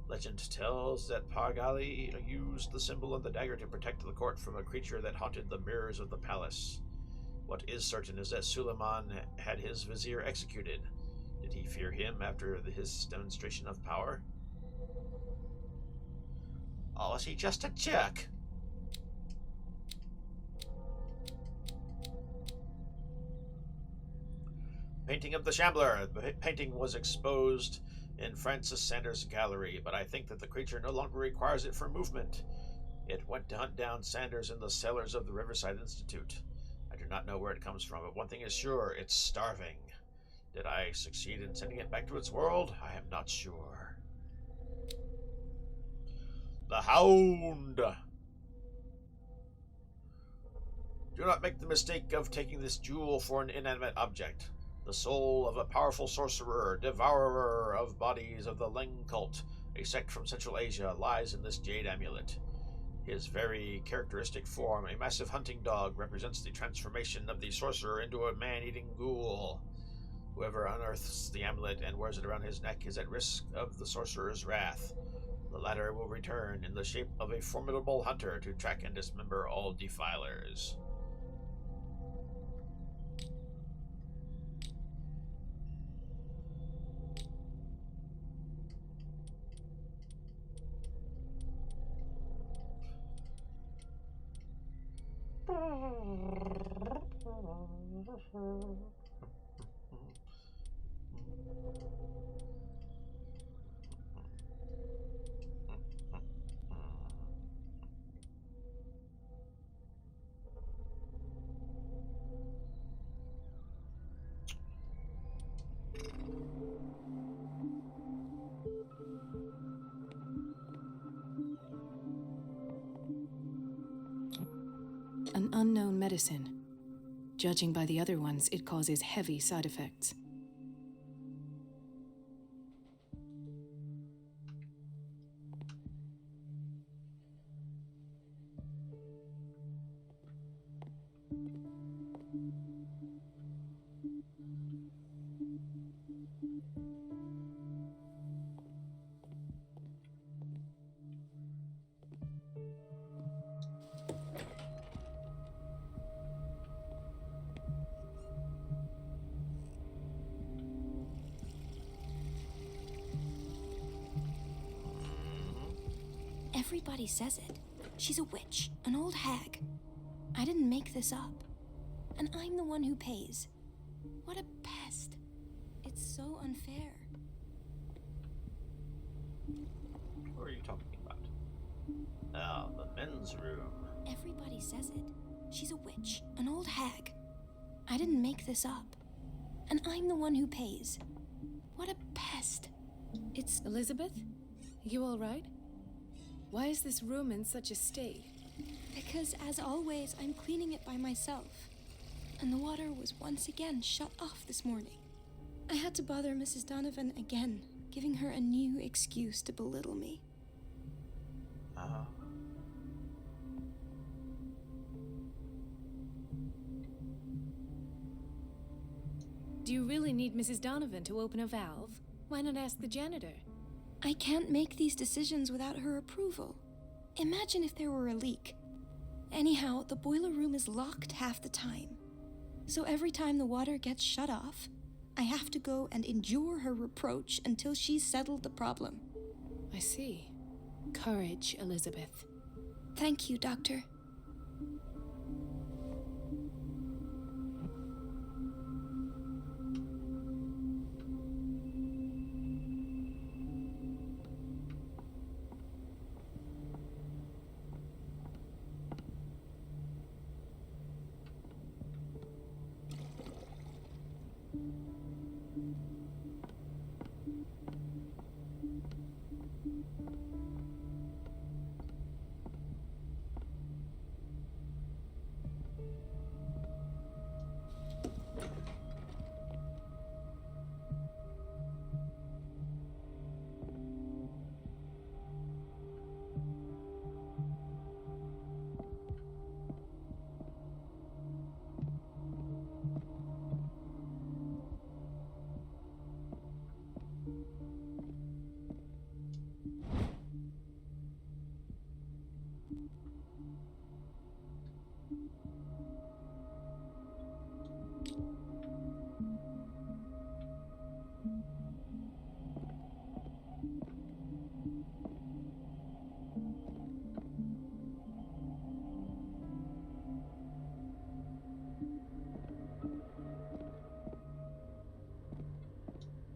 Legend tells that Pargali used the symbol of the dagger to protect the court from a creature that haunted the mirrors of the palace. What is certain is that Suleiman had his vizier executed. Did he fear him after his demonstration of power? Or was he just a jerk? Painting of the Shambler. The painting was exposed in Francis Sanders' gallery, but I think that the creature no longer requires it for movement. It went to hunt down Sanders in the cellars of the Riverside Institute. I do not know where it comes from, but one thing is sure, it's starving. Did I succeed in sending it back to its world? I am not sure. The Hound! Do not make the mistake of taking this jewel for an inanimate object. The soul of a powerful sorcerer, devourer of bodies of the Leng cult, a sect from Central Asia, lies in this jade amulet. His very characteristic form, a massive hunting dog, represents the transformation of the sorcerer into a man-eating ghoul. Whoever unearths the amulet and wears it around his neck is at risk of the sorcerer's wrath. The latter will return in the shape of a formidable hunter to track and dismember all defilers. An unknown medicine. Judging by the other ones, it causes heavy side effects. Everybody says it. She's a witch, an old hag. I didn't make this up. And I'm the one who pays. What a pest. It's so unfair. What are you talking about? Ah, the men's room. Everybody says it. She's a witch, an old hag. I didn't make this up. And I'm the one who pays. What a pest. It's... Elizabeth? You all right? Why is this room in such a state? Because, as always, I'm cleaning it by myself. And the water was once again shut off this morning. I had to bother Mrs. Donovan again, giving her a new excuse to belittle me. Do Do you really need Mrs. Donovan to open a valve? Why not ask the janitor? I can't make these decisions without her approval. Imagine if there were a leak. Anyhow, the boiler room is locked half the time. So every time the water gets shut off, I have to go and endure her reproach until she's settled the problem. I see. Courage, Elizabeth. Thank you, Doctor.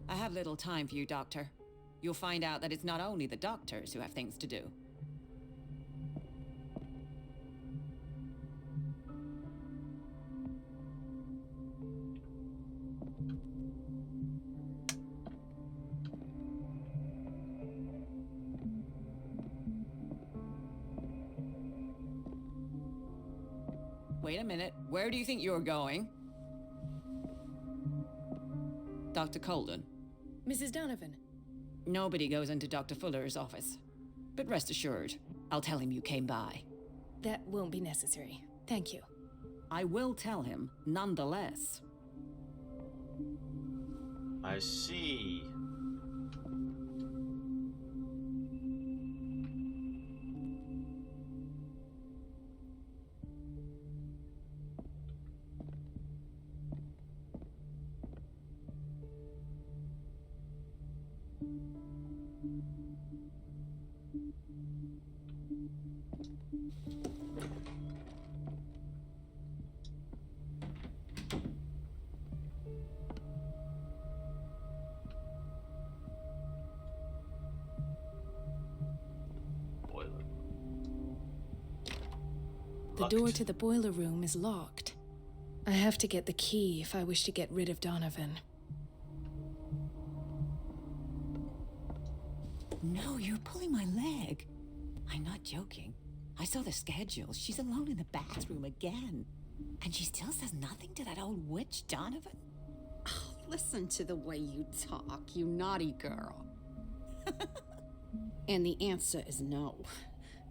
I have little time for you, Doctor. You'll find out that it's not only the doctors who have things to do. Wait a minute. Where do you think you're going? Dr. Colden. Mrs. Donovan. Nobody goes into Dr. Fuller's office. But rest assured, I'll tell him you came by. That won't be necessary. Thank you. I will tell him, nonetheless. I see. The door to the boiler room is locked. I have to get the key if I wish to get rid of Donovan. No, you're pulling my leg. I'm not joking. I saw the schedule. She's alone in the bathroom again. And she still says nothing to that old witch, Donovan? Oh, listen to the way you talk, you naughty girl. And the answer is no.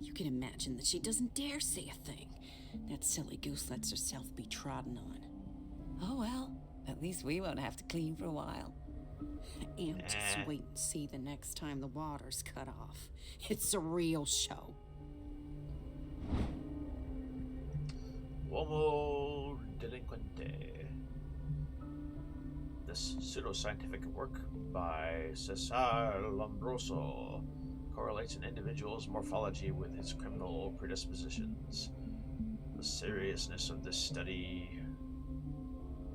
You can imagine that she doesn't dare say a thing. That silly goose lets herself be trodden on. Oh well, at least we won't have to clean for a while. And just wait and see the next time the water's cut off. It's a real show. Uomo Delinquente. This pseudoscientific work by Cesar Lombroso correlates an individual's morphology with his criminal predispositions. The seriousness of this study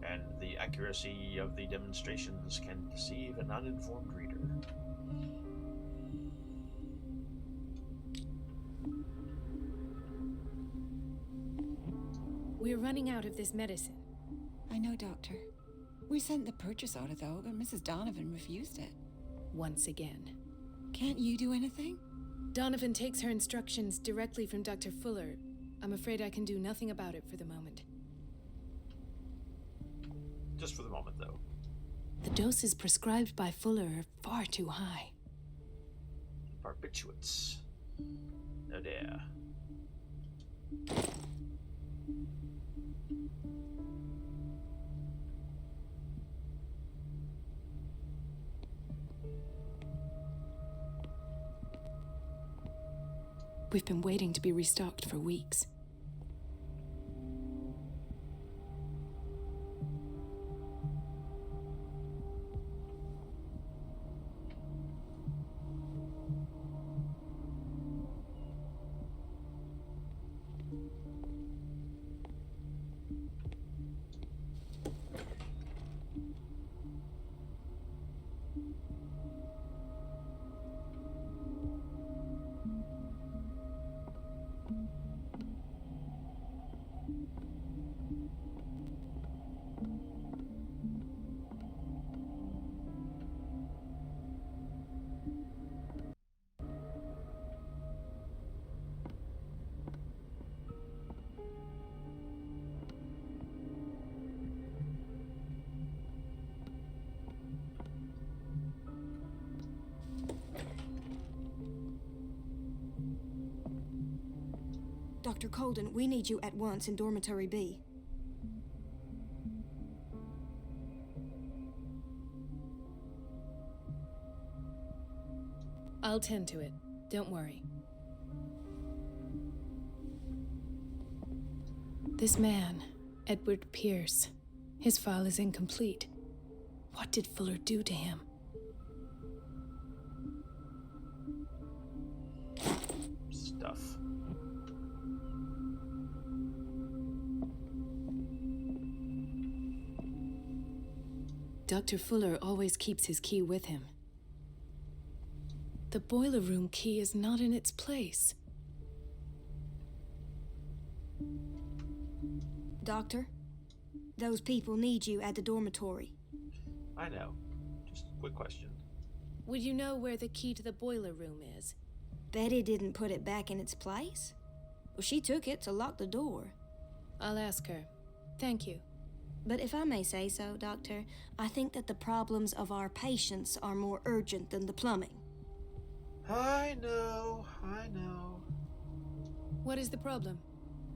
and the accuracy of the demonstrations can deceive an uninformed reader. We're running out of this medicine. I know, Doctor. We sent the purchase order, though, but Mrs. Donovan refused it. Once again. Can't you do anything? Donovan takes her instructions directly from Dr. Fuller. I'm afraid I can do nothing about it for the moment. Just for the moment, though. The doses prescribed by Fuller are far too high. Barbiturates. Oh dear. We've been waiting to be restocked for weeks. Dr. Colden, we need you at once in Dormitory B. I'll tend to it. Don't worry. This man, Edward Pierce, his file is incomplete. What did Fuller do to him? Stuff. Dr. Fuller always keeps his key with him. The boiler room key is not in its place. Doctor, those people need you at the dormitory. I know. Just a quick question. Would you know where the key to the boiler room is? Betty didn't put it back in its place. Well, she took it to lock the door. I'll ask her. Thank you. But if I may say so, Doctor, I think that the problems of our patients are more urgent than the plumbing. I know. What is the problem?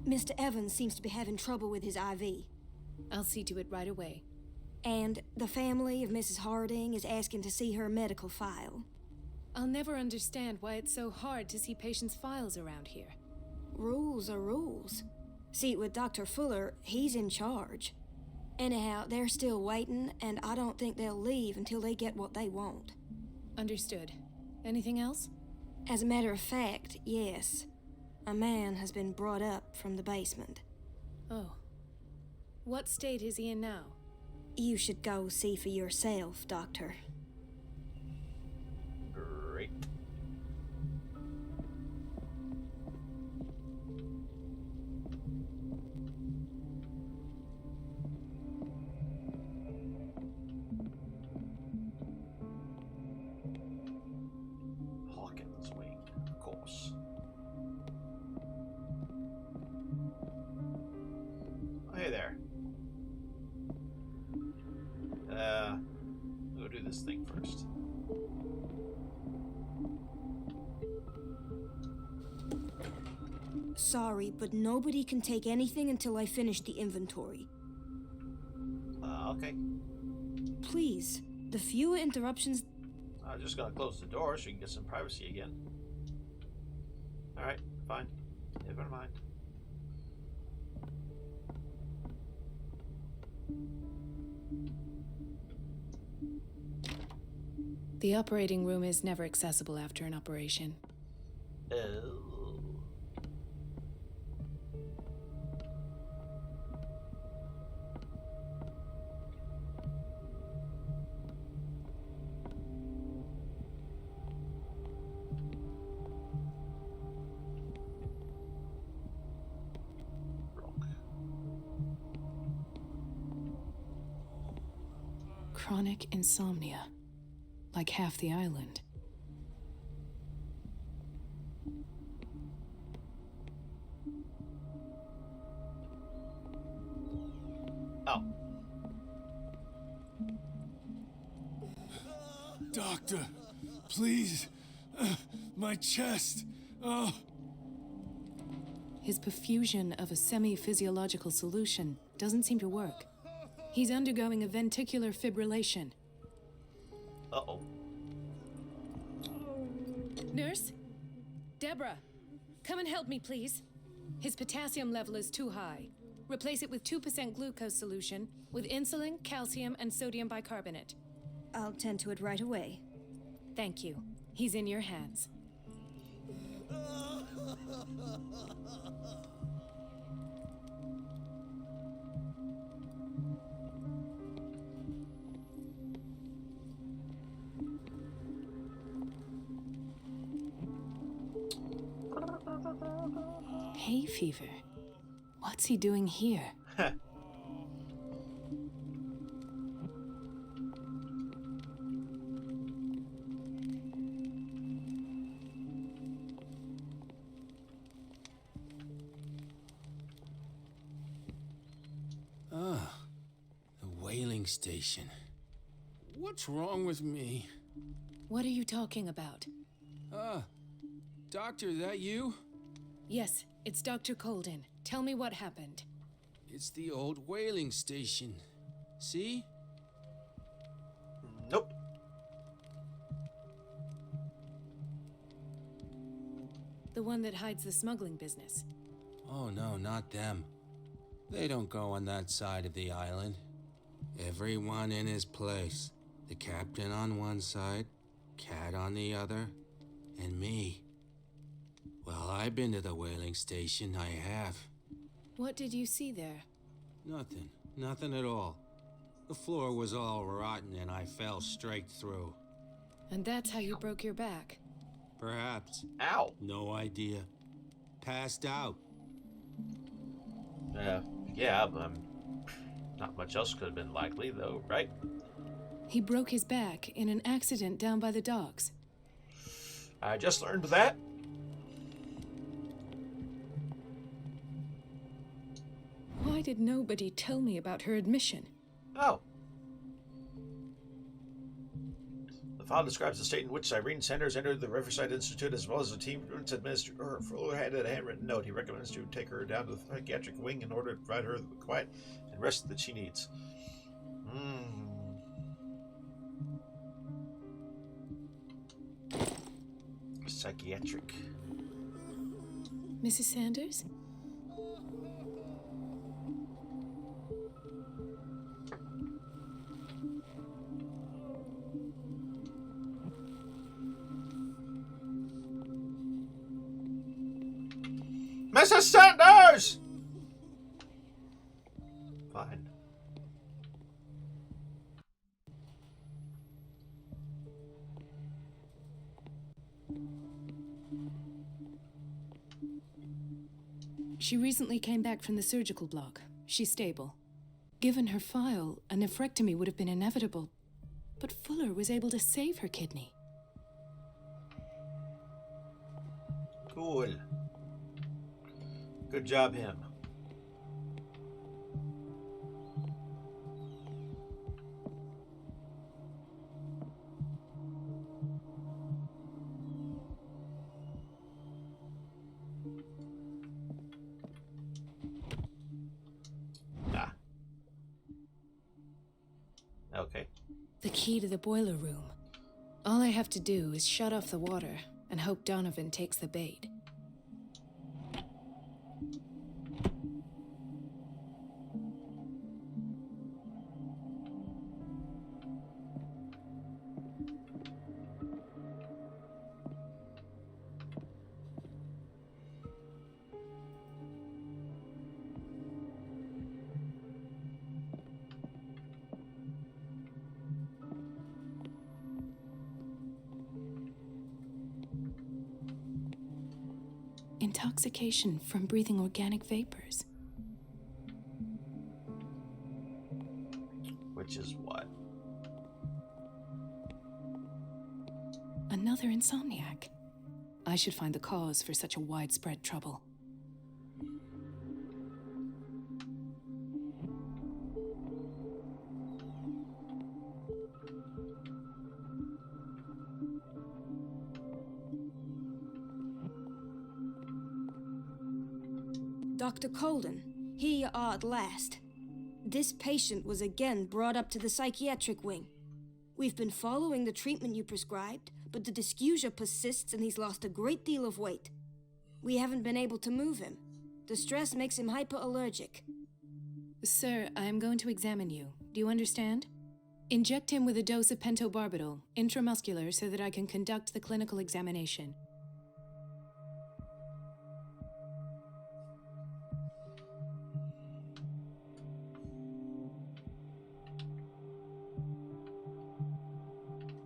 Mr. Evans seems to be having trouble with his IV. I'll see to it right away. And the family of Mrs. Harding is asking to see her medical file. I'll never understand why it's so hard to see patients' files around here. Rules are rules. See, with Dr. Fuller, he's in charge. Anyhow, they're still waiting, and I don't think they'll leave until they get what they want. Understood. Anything else? As a matter of fact, yes. A man has been brought up from the basement. Oh. What state is he in now? You should go see for yourself, Doctor. Great. Hawkins wing, of course. Oh, hey there. Go do this thing first. Sorry, but nobody can take anything until I finish the inventory. Okay. Please, the fewer interruptions... I'm just gonna close the door so you can get some privacy again. Alright, fine. Never mind. The operating room is never accessible after an operation. Oh. Chronic insomnia. Like half the island. Oh. Doctor, please. My chest. Oh. His perfusion of a semi-physiological solution doesn't seem to work. He's undergoing a ventricular fibrillation. Uh-oh. Nurse? Deborah? Come and help me, please. His potassium level is too high. Replace it with 2% glucose solution with insulin, calcium, and sodium bicarbonate. I'll tend to it right away. Thank you. He's in your hands. Hay fever. What's he doing here? The whaling station. What's wrong with me? What are you talking about? Doctor, that you? Yes, it's Dr. Colden. Tell me what happened. It's the old whaling station. See? Nope. The one that hides the smuggling business. Oh no, not them. They don't go on that side of the island. Everyone in his place. The captain on one side, Cat on the other, and me. Well, I've been to the whaling station, I have. What did you see there? Nothing. Nothing at all. The floor was all rotten and I fell straight through. And that's how you broke your back? Perhaps. Ow. No idea. Passed out. Yeah, not much else could have been likely, though, right? He broke his back in an accident down by the docks. I just learned that. Why did nobody tell me about her admission? Oh. The file describes the state in which Irene Sanders entered the Riverside Institute as well as the team administrator. Fuller had a handwritten note. He recommends to take her down to the psychiatric wing in order to provide her the quiet and rest that she needs. Psychiatric. Mrs. Sanders? Mrs. Sanders! Fine. She recently came back from the surgical block. She's stable. Given her file, a nephrectomy would have been inevitable, but Fuller was able to save her kidney. Cool. Good job, him. Okay. The key to the boiler room. All I have to do is shut off the water and hope Donovan takes the bait. Intoxication from breathing organic vapors. Which is what? Another insomniac. I should find the cause for such a widespread trouble. Dr. Colden, here you are at last. This patient was again brought up to the psychiatric wing. We've been following the treatment you prescribed, but the dysgeusia persists and he's lost a great deal of weight. We haven't been able to move him. The stress makes him hypoallergic. Sir, I am going to examine you. Do you understand? Inject him with a dose of pentobarbital, intramuscular, so that I can conduct the clinical examination.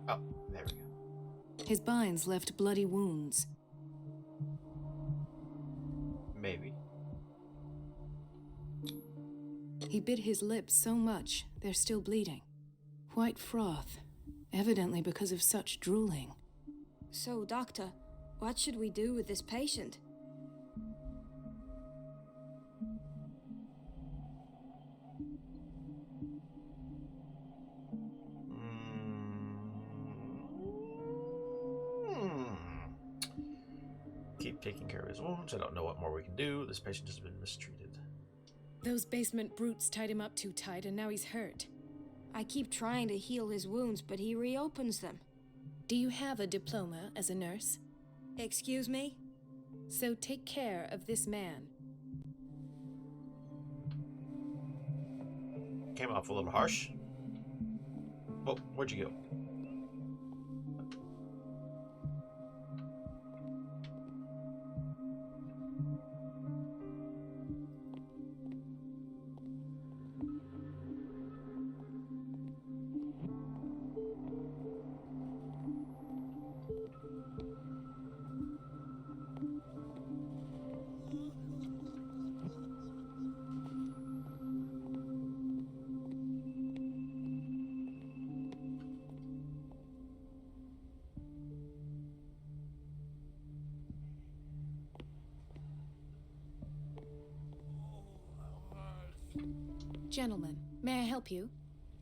Oh, there we go. His binds left bloody wounds. Maybe. He bit his lips so much, they're still bleeding. White froth, evidently because of such drooling. So, Doctor, what should we do with this patient? Keep taking care of his wounds. I don't know what more we can do. This patient has been mistreated. Those basement brutes tied him up too tight, and now he's hurt. I keep trying to heal his wounds, but he reopens them. Do you have a diploma as a nurse? Excuse me? So take care of this man. Came off a little harsh. Oh, where'd you go? Gentlemen, may I help you?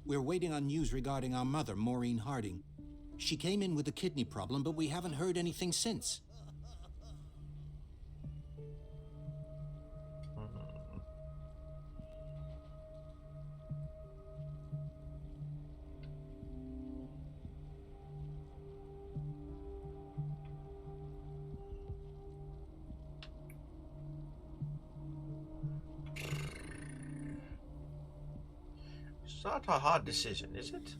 We're waiting on news regarding our mother, Maureen Harding. She came in with a kidney problem, but we haven't heard anything since. It's not a hard decision, is it?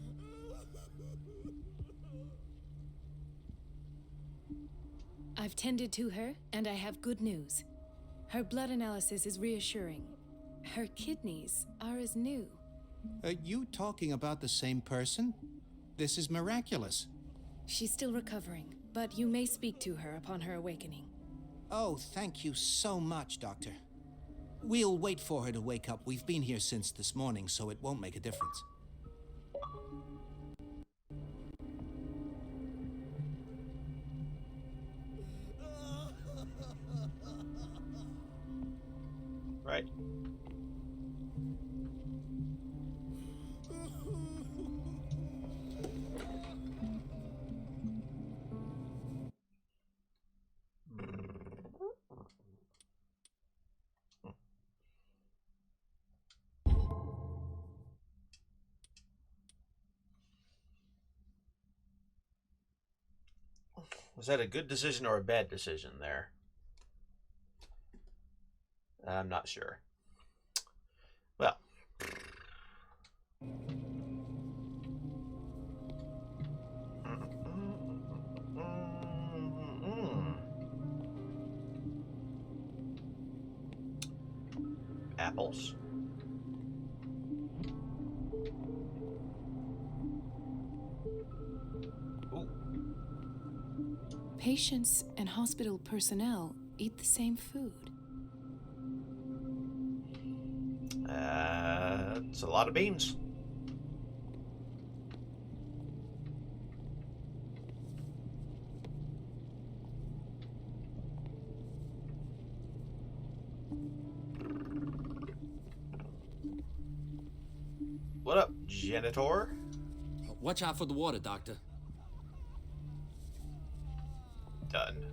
I've tended to her, and I have good news. Her blood analysis is reassuring. Her kidneys are as new. Are you talking about the same person? This is miraculous. She's still recovering, but you may speak to her upon her awakening. Oh, thank you so much, Doctor. We'll wait for her to wake up. We've been here since this morning, so it won't make a difference. Right. Was that a good decision or a bad decision there? I'm not sure. Well. Apples. Ooh. Patients and hospital personnel eat the same food. It's a lot of beans. What up, janitor? Watch out for the water, Doctor. Done.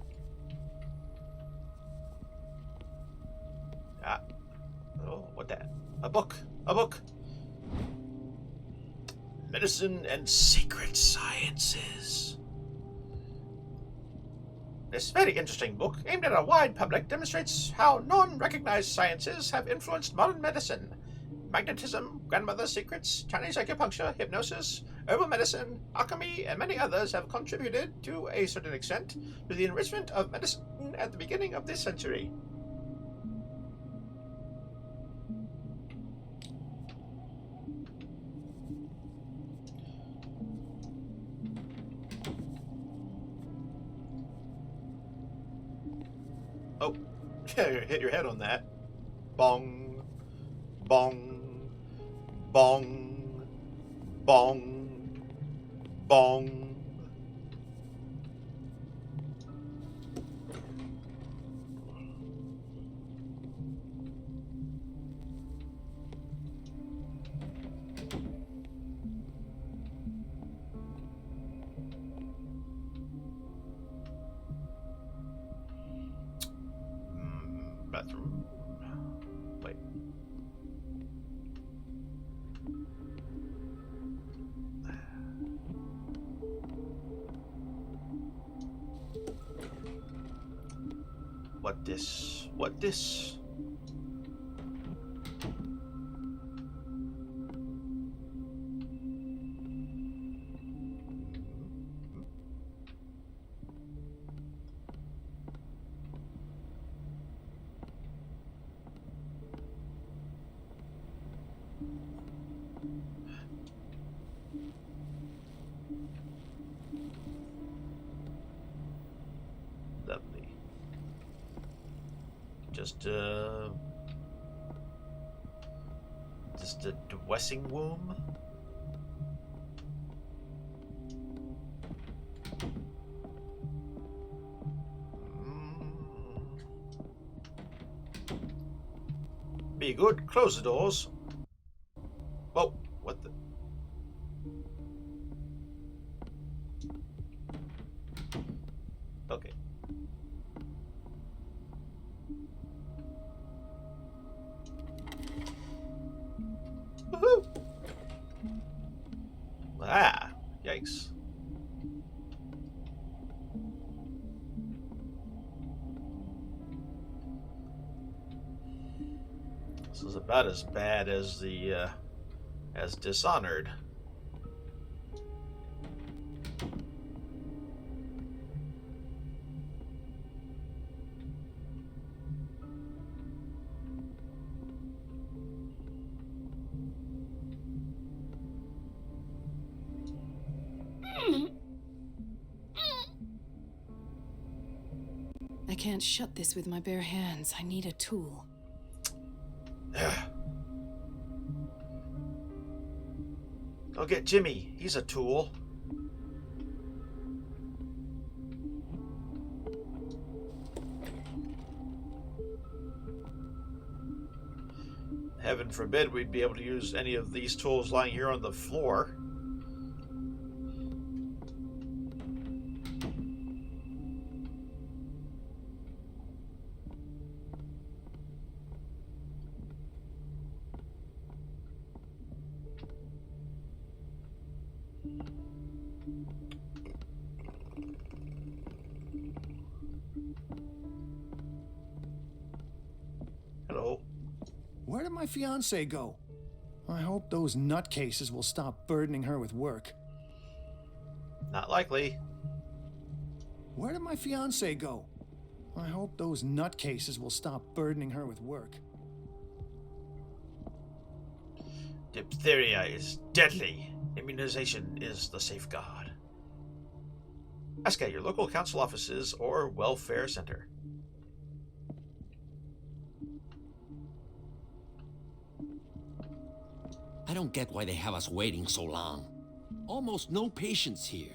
Ah. Oh, what that? A book. A book. Medicine and Sacred Sciences. This very interesting book, aimed at a wide public, demonstrates how non-recognized sciences have influenced modern medicine. Magnetism, grandmother's secrets, Chinese acupuncture, hypnosis, herbal medicine, alchemy, and many others have contributed, to a certain extent, to the enrichment of medicine at the beginning of this century. Oh, hit your head on that. Bong, bong, bong, bong, bong. Bathroom. Wait. What this? What this? Lovely. Just a dressing room. Be good. Close the doors. Whoa! What the? Okay. Woohoo! Ah! Yikes. This is about as bad as the as Dishonored. I can't shut this with my bare hands. I need a tool. Go get Jimmy. He's a tool. Heaven forbid we'd be able to use any of these tools lying here on the floor. Hello. Where did my fiancée go? I hope those nutcases will stop burdening her with work. Not likely. Where did my fiancée go? I hope those nutcases will stop burdening her with work. Diphtheria is deadly. Immunization is the safeguard. Ask at your local council offices or welfare center. I don't get why they have us waiting so long. Almost no patients here.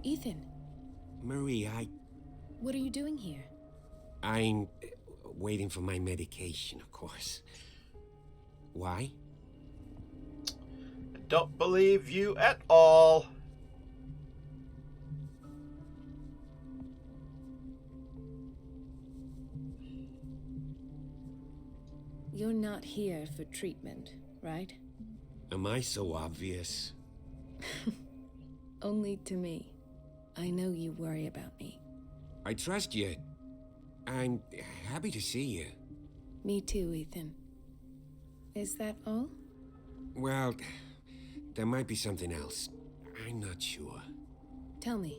Ethan, Marie, what are you doing here? I'm waiting for my medication, of course. Why? I don't believe you at all. You're not here for treatment. right? Am I so obvious? Only to me. I know you worry about me. I trust you. I'm happy to see you. Me too, Ethan. Is that all? Well, there might be something else. I'm not sure. Tell me.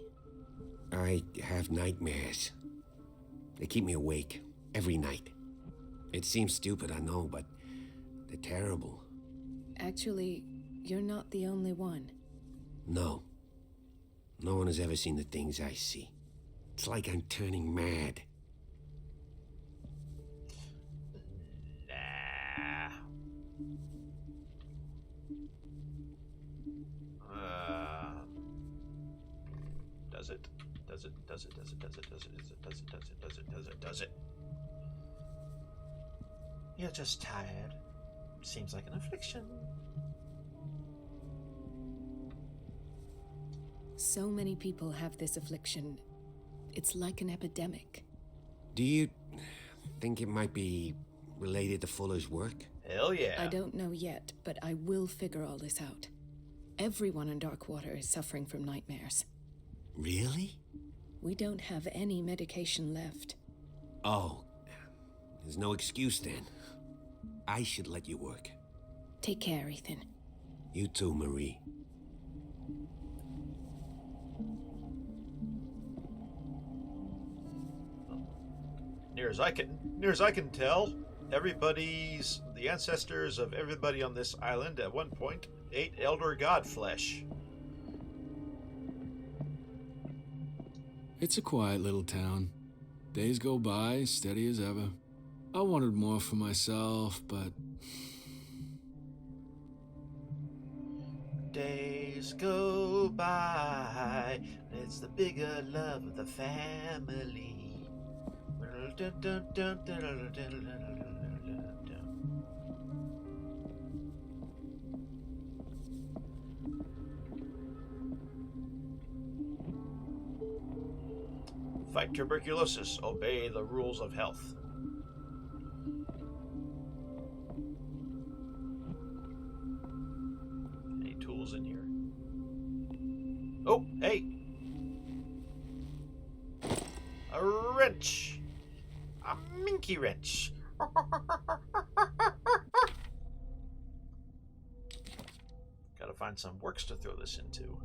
I have nightmares. They keep me awake every night. It seems stupid, I know, but they're terrible. Actually, you're not the only one. No. No one has ever seen the things I see. It's like I'm turning mad. Nah. Does it? Does it? Does it? Does it? Does it? Does it? Does it? Does it? Does it? Does it? Does it? Does it? You're just tired. Seems like an affliction. So many people have this affliction. It's like an epidemic. Do you think it might be related to Fuller's work? Hell yeah. I don't know yet, but I will figure all this out. Everyone in Darkwater is suffering from nightmares. Really? We don't have any medication left. Oh, there's no excuse then. I should let you work. Take care, Ethan. You too, Marie. Near as I can tell, the ancestors of everybody on this island at one point ate elder god flesh. It's a quiet little town. Days go by, steady as ever. I wanted more for myself, but... Days go by, it's the bigger love of the family. Fight tuberculosis. Obey the rules of health. Any tools in here? Oh, hey! A wrench! A minky wrench! Gotta find some works to throw this into.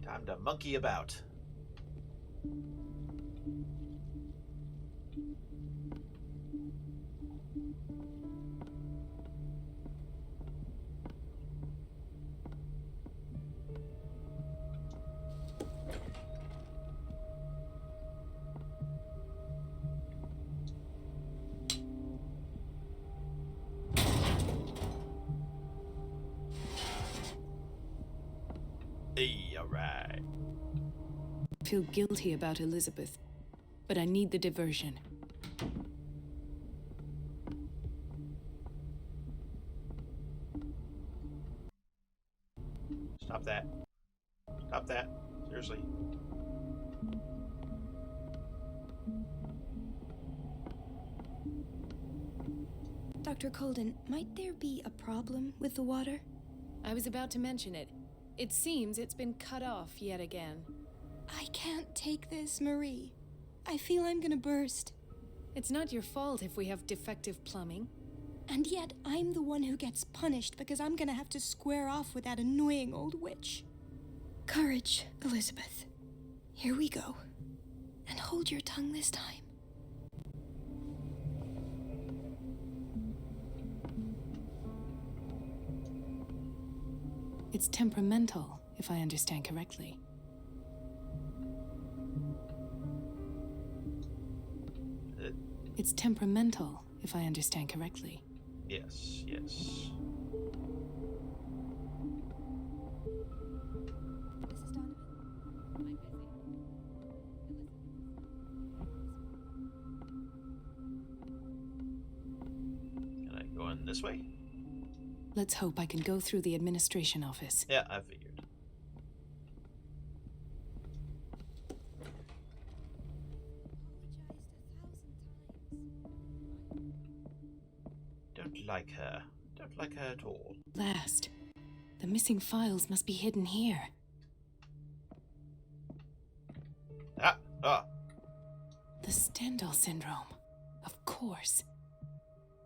Time to monkey about. Hey, alright. I feel guilty about Elizabeth, but I need the diversion. Stop that. Stop that. Seriously. Dr. Colden, might there be a problem with the water? I was about to mention it. It seems it's been cut off yet again. I can't take this, Marie. I feel I'm gonna burst. It's not your fault if we have defective plumbing. And yet, I'm the one who gets punished because I'm gonna have to square off with that annoying old witch. Courage, Elizabeth. Here we go. And hold your tongue this time. It's temperamental, if I understand correctly. It's temperamental, if I understand correctly. Yes, yes. Can I go in this way? Let's hope I can go through the administration office. Yeah, I figured. Don't like her. Don't like her at all. Last. The missing files must be hidden here. The Stendhal syndrome. Of course.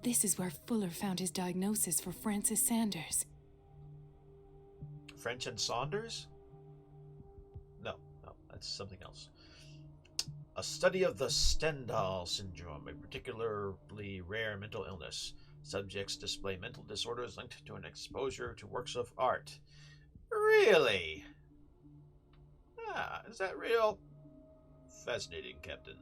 This is where Fuller found his diagnosis for Francis Sanders. French and Saunders? No, that's something else. A study of the Stendhal syndrome, a particularly rare mental illness. Subjects display mental disorders linked to an exposure to works of art. Really? Is that real? Fascinating, Captain.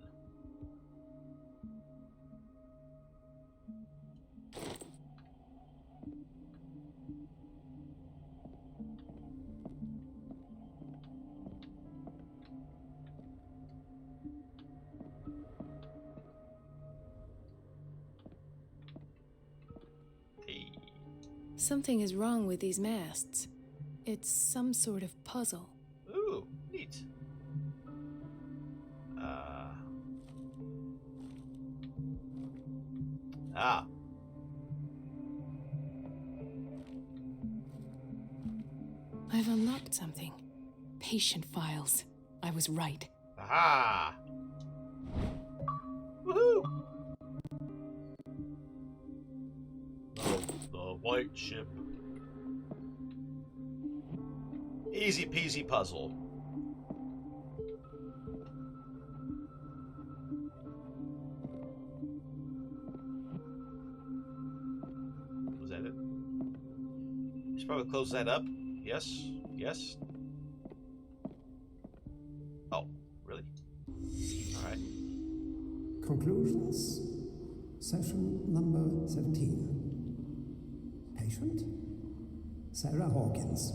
Something is wrong with these masts. It's some sort of puzzle. Ooh, neat. I've unlocked something. Patient files. I was right. Aha! Woohoo! The white ship. Easy peasy puzzle. Was that it? Should probably close that up. Yes. Yes. Oh, really? Alright. Conclusions. Session number 17. Patient? Sarah Hawkins.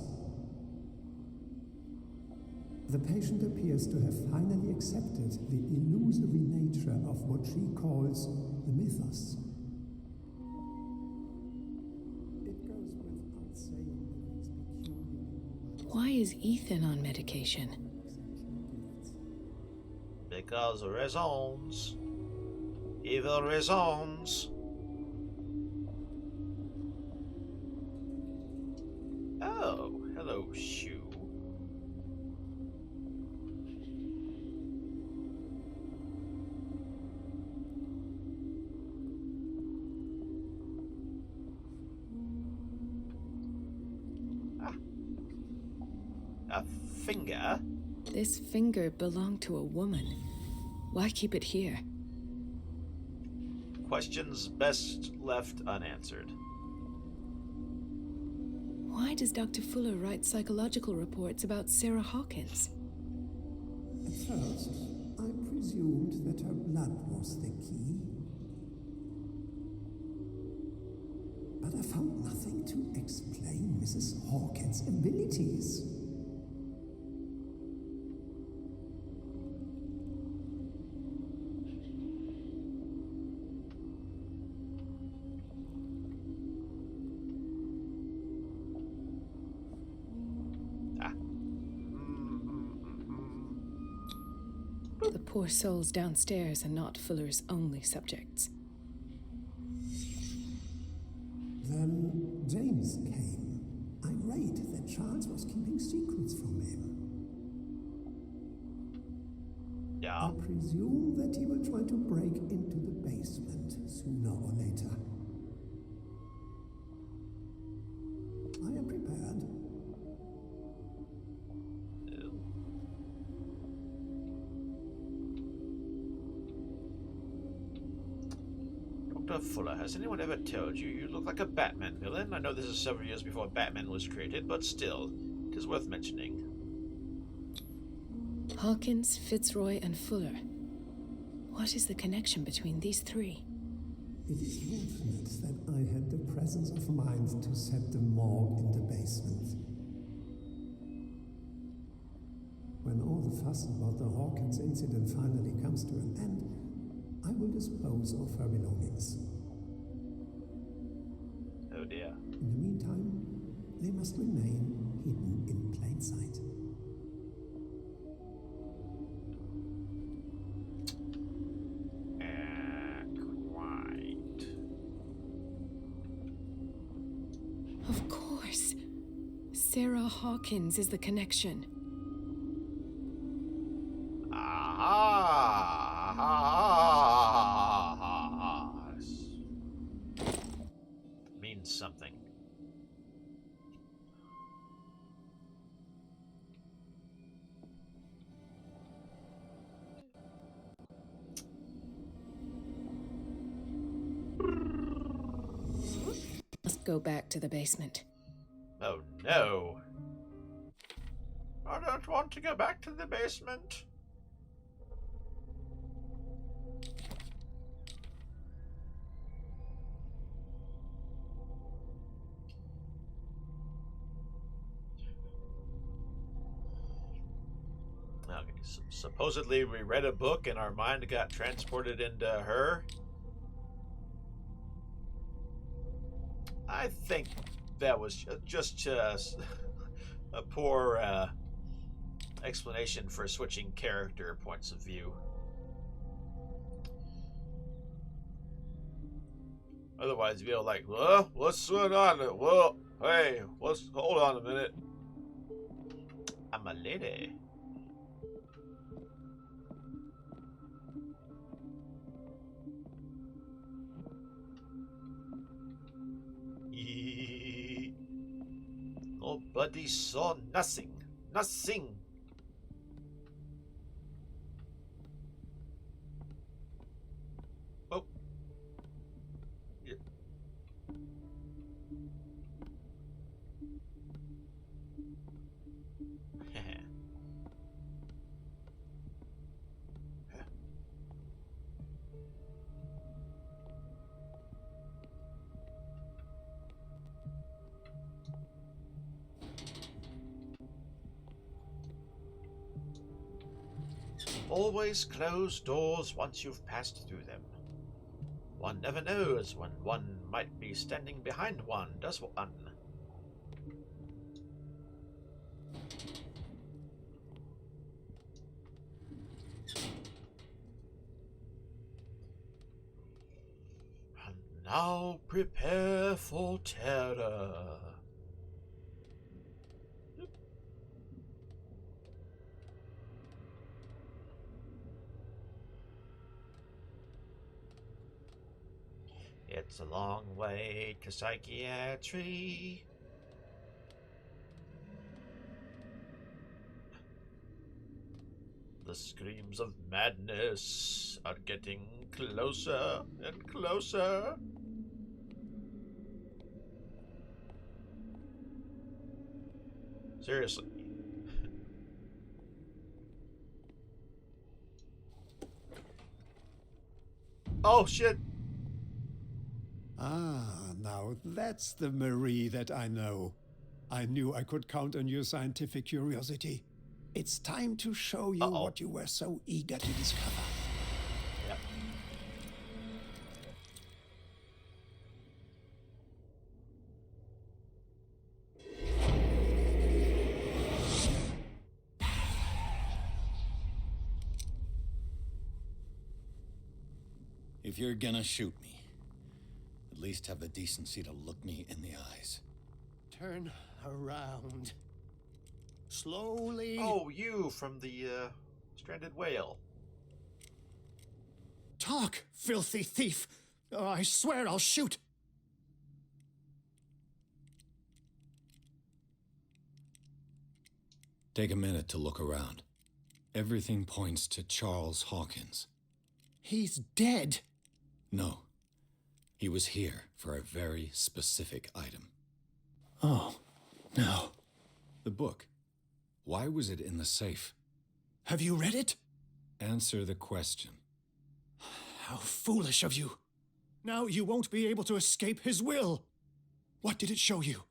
The patient appears to have finally accepted the illusory nature of what she calls the mythos. It goes without saying that these peculiar... Why is Ethan on medication? Because raisons. Evil raisons. Oh, hello, shoe. A finger? This finger belonged to a woman. Why keep it here? Questions best left unanswered. Why does Dr. Fuller write psychological reports about Sarah Hawkins? At first, I presumed that her blood was the key. But I found nothing to explain Mrs. Hawkins' abilities. The poor souls downstairs are not Fuller's only subjects. Then James came, irate that Charles was keeping secrets from him. Yeah. I presume that he will try to break into the basement sooner or later. I am prepared. Dr. Fuller, has anyone ever told you you look like a Batman villain? I know this is several years before Batman was created, but still, it is worth mentioning. Hawkins, Fitzroy, and Fuller. What is the connection between these three? It is fortunate that I had the presence of mind to set the morgue in the basement. When all the fuss about the Hawkins incident finally comes to an end, I will dispose of her belongings. Oh dear. In the meantime, they must remain hidden in plain sight. Quite. Of course. Sarah Hawkins is the connection. Means something. Let's go back to the basement. Oh no. I don't want to go back to the basement. Okay, supposedly we read a book and our mind got transported into her. I think that was just a poor explanation for switching character points of view. Otherwise, you'd be like, well, what's going on? Well, hey, hold on a minute. I'm a lady. Nobody saw nothing. Nothing. Oh. Yeah. Always close doors once you've passed through them. One never knows when one might be standing behind one, does one? And now prepare for terror. It's a long way to psychiatry. The screams of madness are getting closer and closer. Seriously. Oh, shit. Ah, now that's the Marie that I know. I knew I could count on your scientific curiosity. It's time to show you what you were so eager to discover. Yep. If you're gonna shoot me, at least have the decency to look me in the eyes. Turn around. Slowly. Oh, you from the stranded whale. Talk, filthy thief! Oh, I swear I'll shoot! Take a minute to look around. Everything points to Charles Hawkins. He's dead! No. He was here for a very specific item. Oh, no. The book. Why was it in the safe? Have you read it? Answer the question. How foolish of you. Now you won't be able to escape his will. What did it show you?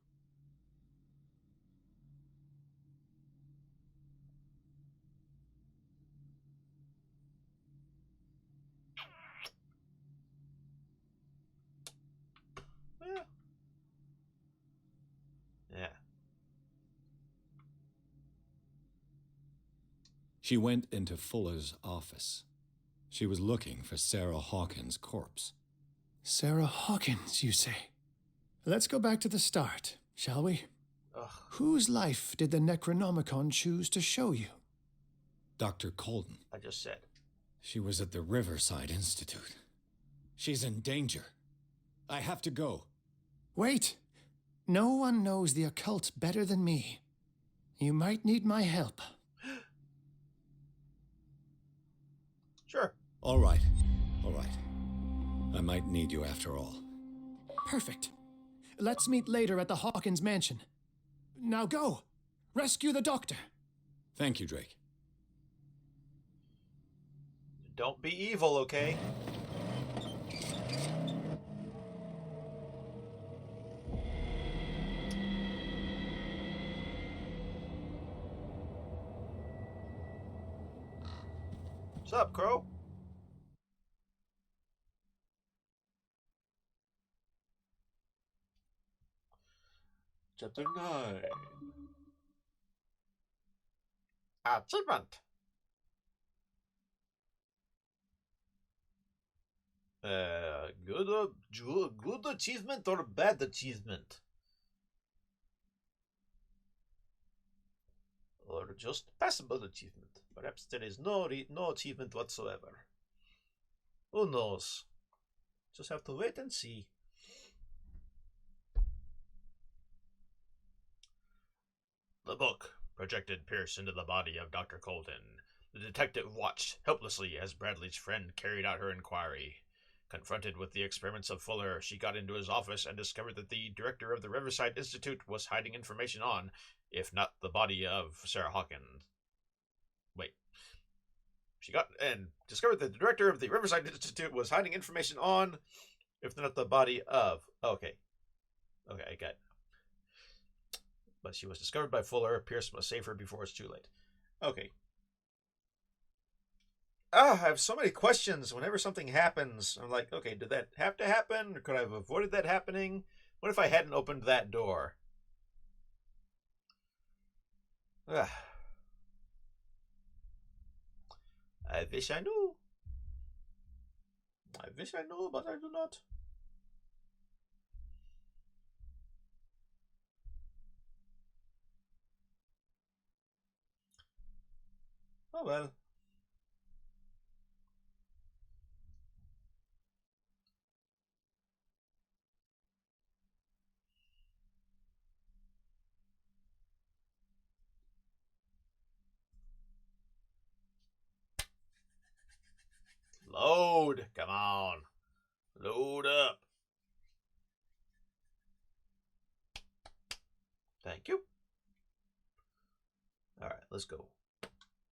She went into Fuller's office. She was looking for Sarah Hawkins' corpse. Sarah Hawkins, you say? Let's go back to the start, shall we? Ugh. Whose life did the Necronomicon choose to show you? Dr. Colden. I just said. She was at the Riverside Institute. She's in danger. I have to go. Wait. No one knows the occult better than me. You might need my help. Sure. All right. All right. I might need you after all. Perfect. Let's meet later at the Hawkins mansion. Now go. Rescue the doctor. Thank you, Drake. Don't be evil, okay? What's up, Crow? Chapter 9. Achievement. Good achievement or bad achievement? Or just passable achievement? Perhaps there is no achievement whatsoever. Who knows? Just have to wait and see. The book projected Pierce into the body of Dr. Colton. The detective watched helplessly as Bradley's friend carried out her inquiry. Confronted with the experiments of Fuller, she got into his office and discovered that the director of the Riverside Institute was hiding information on, if not the body of Sarah Hawkins. Wait. She discovered that the director of the Riverside Institute was hiding information on, if not the body of. Okay, I got it. But she was discovered by Fuller. Pierce must save her before it's too late. Okay. I have so many questions whenever something happens. I'm like, okay, did that have to happen? Or could I have avoided that happening? What if I hadn't opened that door? I wish I knew. I wish I knew, but I do not. Oh well. Load! Come on. Load up. Thank you. Alright, let's go.